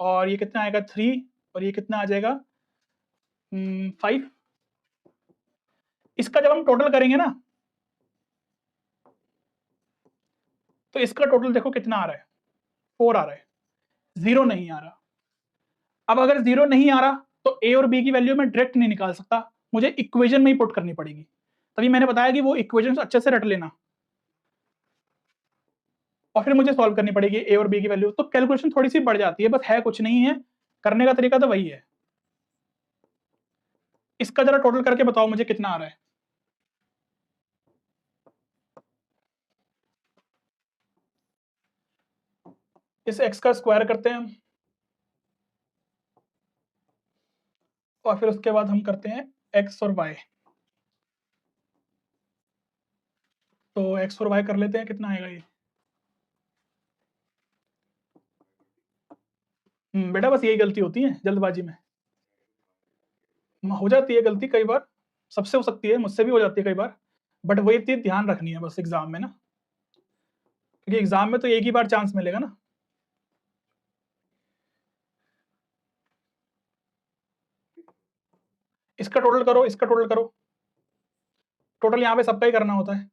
और ये कितना आएगा 3, और ये कितना आ जाएगा 5। इसका जब हम टोटल करेंगे ना, तो इसका टोटल देखो कितना आ रहा है, 4 आ रहा है, 0 नहीं आ रहा। अब अगर 0 नहीं आ रहा तो a और b की वैल्यू मैं डायरेक्ट नहीं निकाल सकता, मुझे इक्वेशन में ही पुट करनी पड़ेगी। तभी मैंने बताया कि वो इक्वेशन अच्छे से रट लेना, और फिर मुझे सॉल्व करनी पड़ेगी a और b की वैल्यू। तो कैलकुलेशन थोड़ी सी बढ़ जाती है, बस है कुछ नहीं है, करने का तरीका तो वही है। इसका जरा टोटल करके बताओ मुझे कितना आ रहा है। इस x का स्क्वायर करते हैं हम, और फिर उसके बाद हम करते हैं x और y। तो x और y कर लेते हैं, कितना आएगा ये। बेटा बस यही गलती होती है जल्दबाजी में, हो जाती है गलती कई बार, सबसे हो सकती है, मुझसे भी हो जाती है कई बार, बट वही चीज ध्यान रखनी है बस एग्जाम में ना, क्योंकि एग्जाम में तो एक ही बार चांस मिलेगा ना। इसका टोटल करो, इसका टोटल करो, टोटल यहाँ पे सबका ही करना होता है।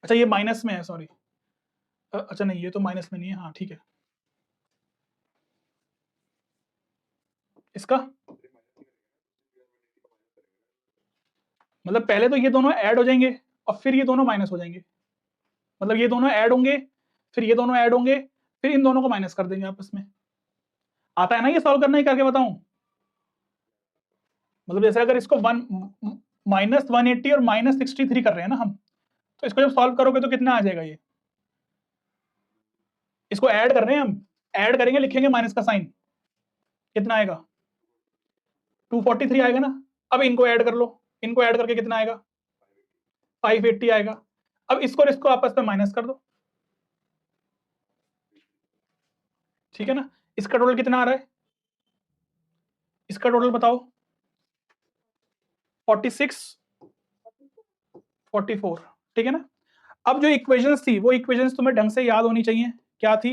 अच्छा ये माइनस में है, सॉरी, अच्छा नहीं ये तो माइनस में नहीं है, हाँ ठीक है। इसका मतलब पहले तो ये दोनों ऐड हो जाएंगे और फिर ये दोनों माइनस हो जाएंगे, मतलब ये दोनों ऐड होंगे, फिर ये दोनों ऐड होंगे, फिर इन दोनों को माइनस कर देंगे आपस में। आता है ना ये सॉल्व करना, ही करके बताऊं। मतलब जैसे अगर इसको -180 और -63 कर रहे हैं ना हम, तो इसको जब सॉल्व करोगे तो कितना आ जाएगा ये। इसको ऐड कर रहे हैं हम, ऐड करेंगे, लिखेंगे माइनस का साइन, कितना आएगा 243 आएगा ना। अब इनको ऐड कर लो, इनको ऐड करके कितना आएगा 580 आएगा। अब इसको और इसको आपस में माइनस कर दो, ठीक है ना। इसका टोटल कितना आ रहा है, इसका टोटल बताओ 46 44, ठीक है ना। अब जो इक्वेशंस थी वो इक्वेशंस तुम्हें ढंग से याद होनी चाहिए, क्या थी,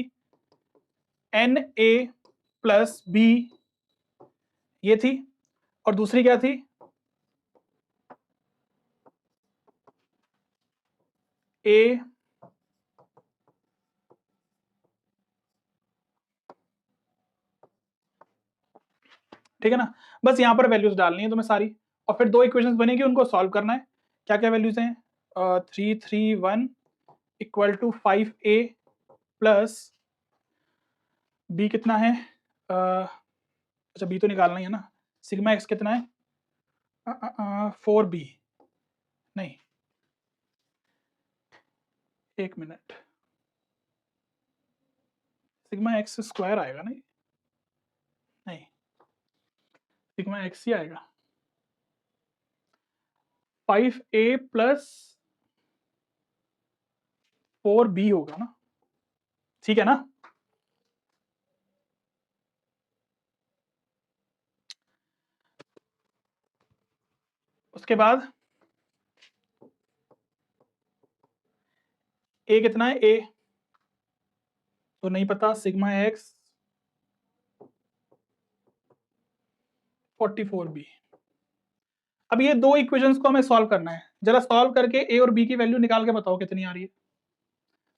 एन ए प्लस बी ये थी, और दूसरी क्या थी, ए ठीक है ना। बस यहाँ पर वैल्यूज डालनी है तुम्हें सारी, और फिर दो इक्वेशंस बनेगी, उनको सॉल्व करना है। क्या क्या वैल्यूज हैं, 331 equal to 5a plus b कितना है, अच्छा b तो निकालना ही है ना, सिग्मा x कितना है 4b, नहीं एक मिनट, सिग्मा x स्क्वायर आएगा नहीं, नहीं सिग्मा x ही आएगा, 5a प्लस 4b होगा ना, ठीक है ना। उसके बाद a कितना है, a तो नहीं पता, सिग्मा x 44b। अब ये दो इक्वेशंस को हमें सॉल्व करना है, जरा सॉल्व करके a और b की वैल्यू निकाल के बताओ कितनी आ रही है।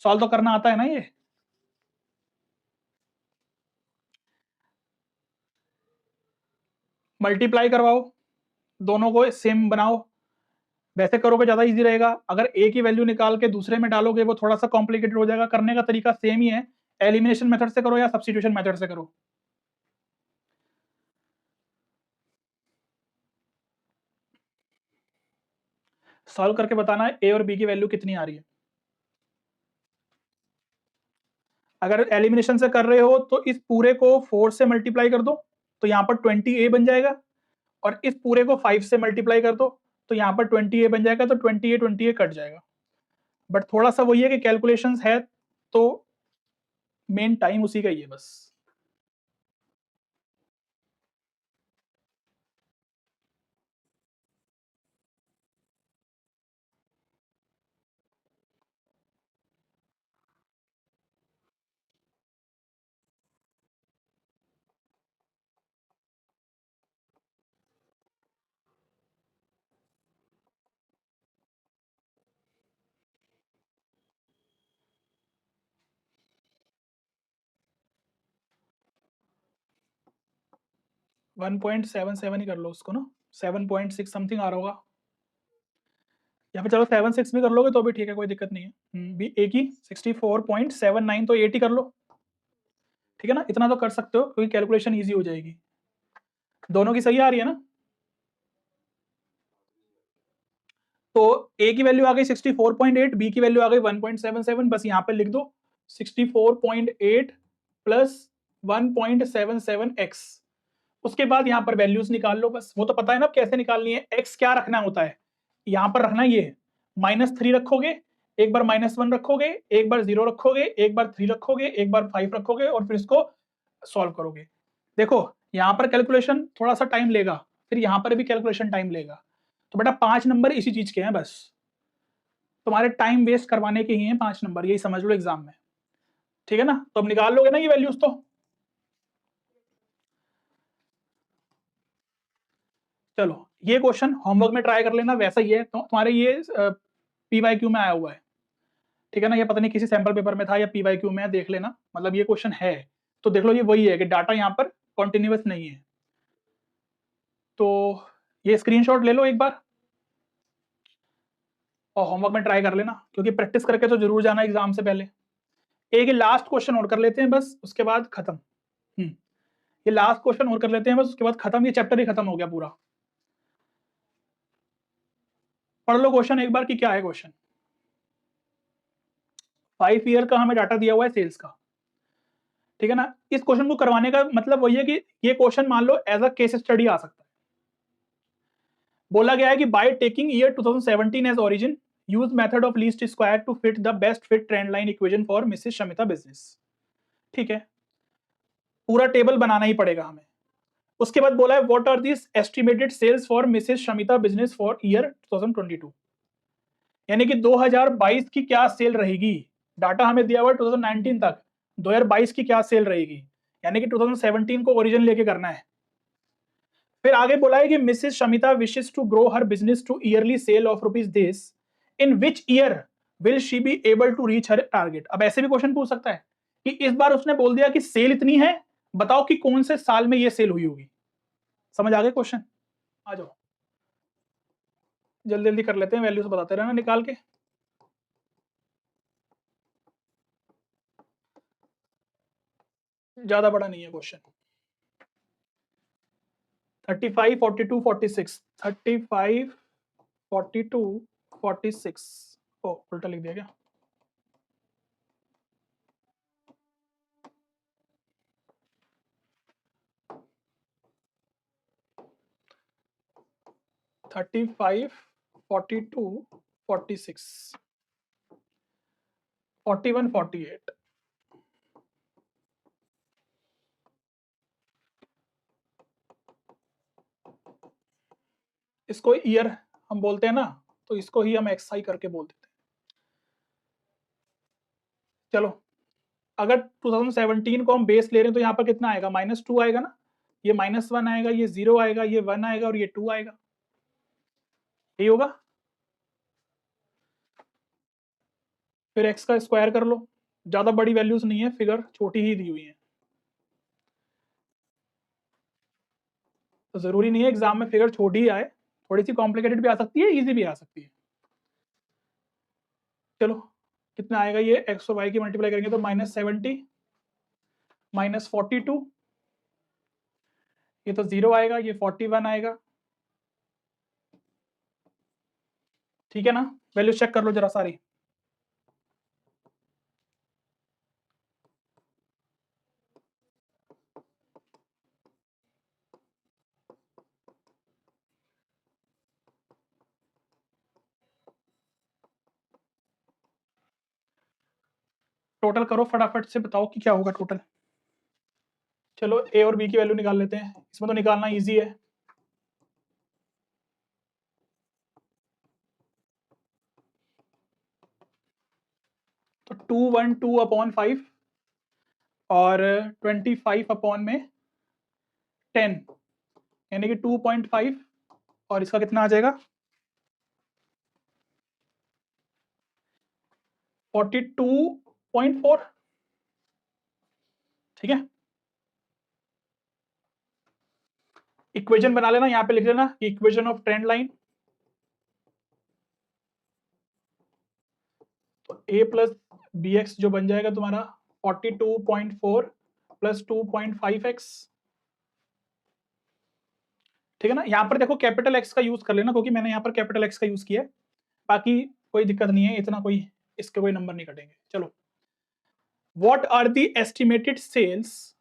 सॉल्व तो करना आता है ना ये, मल्टीप्लाई करवाओ, दोनों को सेम बनाओ, वैसे करोगे ज्यादा इजी रहेगा। अगर a की वैल्यू निकाल के दूसरे में डालोगे वो थोड़ा सा कॉम्प्लिकेटेड हो जाएगा, करने का तरीका सेम ही है, एलिमिनेशन मेथड से करो या सब्स्टिट्यूशन मेथड से करो। सॉल्व करके बताना है ए और बी की वैल्यू कितनी आ रही है। अगर एलिमिनेशन से कर रहे हो तो इस पूरे को 4 से मल्टीप्लाई कर दो तो यहाँ पर 20a बन जाएगा, और इस पूरे को 5 से मल्टीप्लाई कर दो तो यहाँ पर 20a बन जाएगा, तो 20a कट जाएगा। बट थोड़ा सा वही है कि कैलकुलेशंस है तो मेन टाइम उसी का ही है बस। वन 1.77 ही कर लो उसको ना, 7.6 समथिंग आ रहा होगा, या फिर चलो 7.6 भी कर लोगे तो भी ठीक है, कोई दिक्कत नहीं है। बी ए की 64.79 तो 8 ही कर लो, ठीक है ना, इतना तो कर सकते हो क्योंकि कैलकुलेशन ईजी हो जाएगी। दोनों की सही आ रही है ना। तो ए की वैल्यू आ गई 64.8, बी की वैल्यू आ गई 1.77, बस यहाँ पे लिख दो 64.8 प्लस 1.77x। उसके बाद यहाँ पर वैल्यूज निकाल लो, बस वो तो पता है ना कैसे निकालनी है। x क्या रखना होता है, यहाँ पर रखना ये -3 रखोगे, एक बार -1 रखोगे, एक बार 0 रखोगे, एक बार 3 रखोगे, एक बार 5 रखोगे, और फिर इसको सॉल्व करोगे। देखो यहाँ पर कैलकुलेशन थोड़ा सा टाइम लेगा, फिर यहाँ पर भी कैलकुलेशन टाइम लेगा, तो बेटा 5 नंबर इसी चीज के हैं, बस तुम्हारे टाइम वेस्ट करवाने के ही हैं 5 नंबर, यही समझ लो एग्जाम में, ठीक है ना। तो अब निकाल लोगे ना ये वैल्यूज तो। चलो ये क्वेश्चन होमवर्क में ट्राई कर लेना, वैसा ही है तो तुम्हारे ये PYQ में आया हुआ है, ठीक है ना। ये पता नहीं किसी सैंपल पेपर में था या PYQ में है, देख लेना, मतलब ये क्वेश्चन है तो देख लो, ये वही है कि डाटा यहाँ पर कॉन्टिन्यूस नहीं है। तो ये स्क्रीनशॉट ले लो एक बार और होमवर्क में ट्राई कर लेना, क्योंकि प्रैक्टिस करके तो जरूर जाना एग्जाम से पहले। एक लास्ट क्वेश्चन और कर लेते हैं बस, उसके बाद खत्म। ये लास्ट क्वेश्चन और कर लेते हैं बस, उसके बाद खत्म, ये चैप्टर ही खत्म हो गया पूरा। पढ़ लो क्वेश्चन एक बार कि क्या है क्वेश्चन। 5 ईयर का हमें डाटा दिया हुआ है सेल्स का, ठीक है ना। इस क्वेश्चन को करवाने का मतलब वही है कि ये क्वेश्चन मान लो एज अ केस स्टडी आ सकता है। बोला गया है कि by taking year 2017 as origin, use method of least square to fit the best fit trend line equation for Mrs Shamita business, ठीक है। पूरा टेबल बनाना ही पड़ेगा हमें। उसके बाद बोला है what are this estimated sales for Mrs Shamita business for year 2022, यानी कि 2022 की क्या सेल रहेगी। डाटा हमें दिया हुआ है 2019 तक, 2022 की क्या सेल रहेगी, यानी कि 2017 को ओरिजिन लेके करना है। फिर आगे बोला है कि Mrs Shamita wishes to grow her business to yearly sale of rupees this, in which year will she be able to reach her target. अब ऐसे भी क्वेश्चन पूछ सकता है कि इस बार उसने बोल दिया कि सेल इतनी है, बताओ कि कौन से साल में ये सेल हुई होगी। समझ आ गए क्वेश्चन। आ जाओ जल्दी जल्दी कर लेते हैं, वैल्यूज बताते रहना निकाल के। ज्यादा बड़ा नहीं है क्वेश्चन। 35, 42, 46, 35, 42, 46। ओ उल्टा लिख दिया क्या। 35, 42, 46, 41, 48। इसको ईयर हम बोलते हैं ना, तो इसको ही हम एक्सआई करके बोल देते हैं। चलो अगर 2017 को हम बेस ले रहे हैं तो यहाँ पर कितना आएगा, -2 आएगा ना, ये -1 आएगा, ये 0 आएगा, ये 1 आएगा और ये 2 आएगा, यही होगा। फिर x का स्क्वायर कर लो, ज्यादा बड़ी वैल्यूज नहीं है, फिगर छोटी ही दी हुई है, तो जरूरी नहीं है एग्जाम में फिगर छोटी ही आए, थोड़ी सी कॉम्प्लिकेटेड भी आ सकती है, इजी भी आ सकती है। चलो कितना आएगा, ये x और y की मल्टीप्लाई करेंगे तो -70, -42, ये तो 0 आएगा, ये 41 आएगा, ठीक है ना, वैल्यू चेक कर लो जरा सारी। टोटल करो फटाफट से, बताओ कि क्या होगा टोटल। चलो ए और बी की वैल्यू निकाल लेते हैं, इसमें तो निकालना इजी है। तो 212/5 और 25 में 10, यानी कि 2.5, और इसका कितना आ जाएगा 42.4। ठीक है, इक्वेशन बना लेना, यहाँ पे लिख लेना इक्वेशन ऑफ ट्रेंड लाइन। तो ए प्लस बी एक्स जो बन जाएगा तुम्हारा 42.4 प्लस 2.5x। ठीक है ना, यहाँ पर देखो कैपिटल एक्स का यूज कर लेना, क्योंकि मैंने यहाँ पर कैपिटल एक्स का यूज किया है। बाकी कोई दिक्कत नहीं है, इतना कोई इसके कोई नंबर नहीं कटेंगे। चलो, what are the estimated sales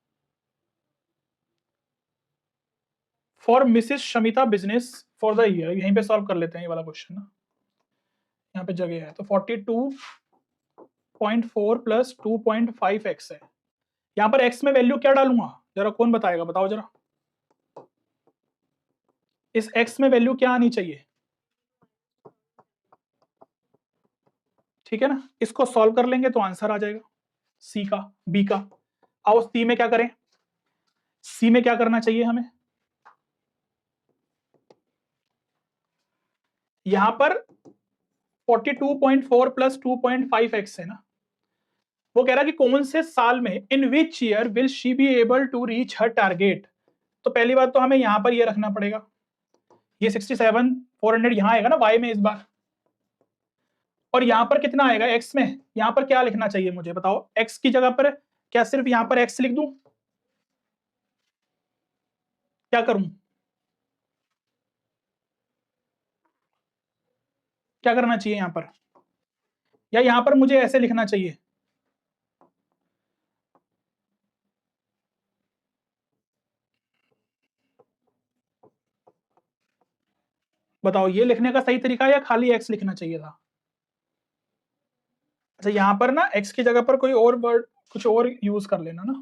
for Mrs Shamita business for the year. यहीं पे सॉल्व कर लेते हैं ये वाला क्वेश्चन ना, यहाँ पे जगह है। तो 42.4 प्लस 2.5x है। यहाँ पर x में वैल्यू क्या डालूंगा, जरा कौन बताएगा, बताओ जरा। इस x में वैल्यू क्या आनी चाहिए। ठीक है ना, इसको सॉल्व कर लेंगे तो आंसर आ जाएगा सी का, बी का। आओ सी में क्या करें, सी में क्या करना चाहिए हमें। यहां पर 42.4 प्लस 2.5x है ना, वो कह रहा है कि कौन से साल में, in which year will she be able to reach her target. तो पहली बात तो हमें यहां पर ये रखना पड़ेगा, ये 67,400 यहां आएगा ना y में इस बार, और यहां पर कितना आएगा x में। यहां पर क्या लिखना चाहिए मुझे बताओ, x की जगह पर क्या सिर्फ यहां पर x लिख दूं, क्या करूं, क्या करना चाहिए यहां पर, या यहां पर मुझे ऐसे लिखना चाहिए। बताओ ये लिखने का सही तरीका है या खाली x लिखना चाहिए था। अच्छा, यहां पर ना x की जगह पर कोई और वर्ड कुछ और यूज कर लेना ना,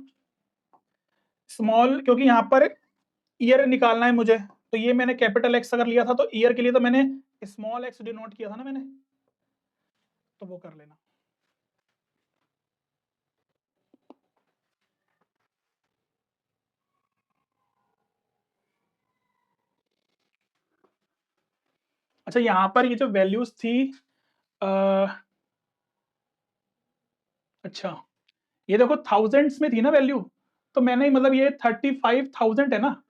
स्मॉल, क्योंकि यहां पर ईयर निकालना है मुझे। तो ये मैंने कैपिटल एक्स अगर लिया था तो ईयर के लिए तो मैंने स्मॉल एक्स डिनोट किया था ना मैंने, तो वो कर लेना। अच्छा, यहां पर ये जो वैल्यूज थी, आ, अच्छा ये देखो थाउजेंड्स में थी ना वैल्यू, तो मैंने मतलब ये 35,000 है ना,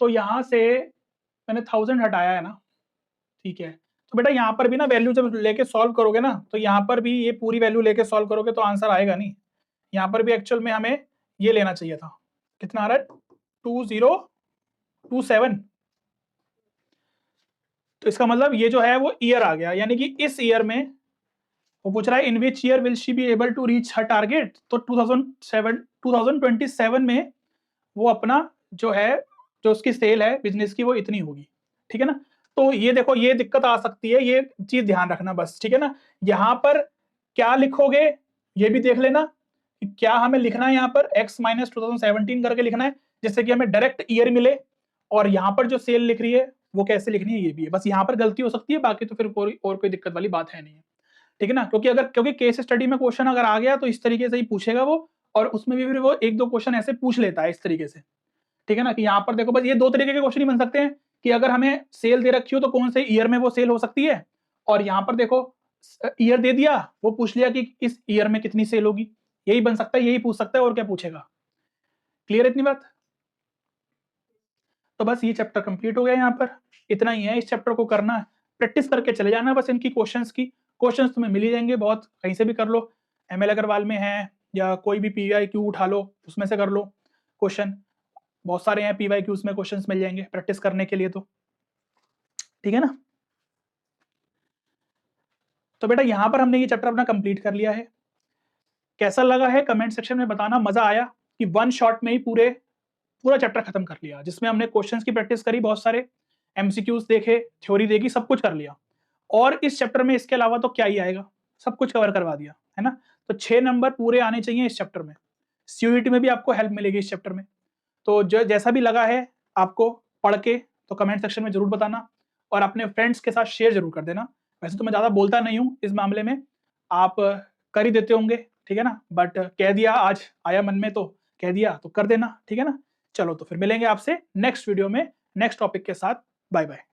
तो यहां से मैंने 1000 हटाया है ना। ठीक है, तो बेटा यहाँ पर भी ना वैल्यू जब लेके सॉल्व करोगे ना, तो यहाँ पर भी ये पूरी वैल्यू लेके सॉल्व करोगे तो आंसर आएगा नहीं। यहाँ पर भी एक्चुअल में हमें ये लेना चाहिए था, कितना आ रहा है 2027। तो इसका मतलब ये जो है वो ईयर आ गया, यानी कि इस ईयर में वो पूछ रहा है in which year will she be able to reach her target. तो 2027 में वो अपना जो है, जो उसकी सेल है बिजनेस की, वो इतनी होगी। ठीक है ना, तो ये देखो ये दिक्कत आ सकती है, ये चीज ध्यान रखना बस। ठीक है ना, यहाँ पर क्या लिखोगे ये भी देख लेना कि क्या हमें लिखना है, यहाँ पर x-2017 करके लिखना है, जिससे कि हमें डायरेक्ट ईयर मिले। और यहाँ पर जो सेल लिख रही है वो कैसे लिखनी है ये भी है, बस यहाँ पर गलती हो सकती है, बाकी तो फिर कोई और कोई दिक्कत वाली बात है नहीं है। ठीक है ना, क्योंकि केस स्टडी में क्वेश्चन अगर आ गया तो इस तरीके से ही पूछेगा वो, और उसमें भी फिर वो एक दो क्वेश्चन ऐसे पूछ लेता है इस तरीके से। ठीक है ना, कि यहाँ पर देखो बस ये दो तरीके के क्वेश्चन ही बन सकते हैं, कि अगर हमें सेल दे रखी हो तो कौन से ईयर में वो सेल हो सकती है, और यहाँ पर देखो ईयर दे दिया, वो पूछ लिया कि इस ईयर में कितनी सेल होगी। यही बन सकता है, यही पूछ सकता है, और क्या पूछेगा। क्लियर इतनी बात। तो बस ये चैप्टर कंप्लीट हो गया, यहाँ पर इतना ही है। इस चैप्टर को करना है, प्रैक्टिस करके चले जाना बस इनकी क्वेश्चंस की। क्वेश्चंस तुम्हें मिल ही जाएंगे बहुत, कहीं से भी कर लो, एमएल अग्रवाल में है, या कोई भी पीवाईक्यू उठा लो उसमें से कर लो क्वेश्चन, बहुत सारे हैं पीवाईक्यूज में क्वेश्चंस मिल जाएंगे प्रैक्टिस करने के लिए। तो ठीक है ना। तो बेटा यहाँ पर हमने ये चैप्टर अपना कंप्लीट कर लिया है। कैसा लगा है कमेंट सेक्शन में बताना। मजा आया कि वन शॉट में ही पूरा चैप्टर खत्म कर लिया, जिसमें हमने क्वेश्चंस की प्रैक्टिस करी, बहुत सारे एमसीक्यूज देखे, थ्योरी देखी, सब कुछ कर लिया। और इस चैप्टर में इसके अलावा तो क्या ही आएगा, सब कुछ कवर करवा दिया है ना। तो 6 नंबर पूरे आने चाहिए इस चैप्टर में। सीयूईटी में भी आपको हेल्प मिलेगी इस चैप्टर में। तो जो जैसा भी लगा है आपको पढ़ के, तो कमेंट सेक्शन में जरूर बताना और अपने फ्रेंड्स के साथ शेयर जरूर कर देना। वैसे तो मैं ज़्यादा बोलता नहीं हूँ इस मामले में, आप कर ही देते होंगे, ठीक है ना, बट कह दिया, आज आया मन में तो कह दिया, तो कर देना, ठीक है ना। चलो तो फिर मिलेंगे आपसे नेक्स्ट वीडियो में नेक्स्ट टॉपिक के साथ। Bye bye.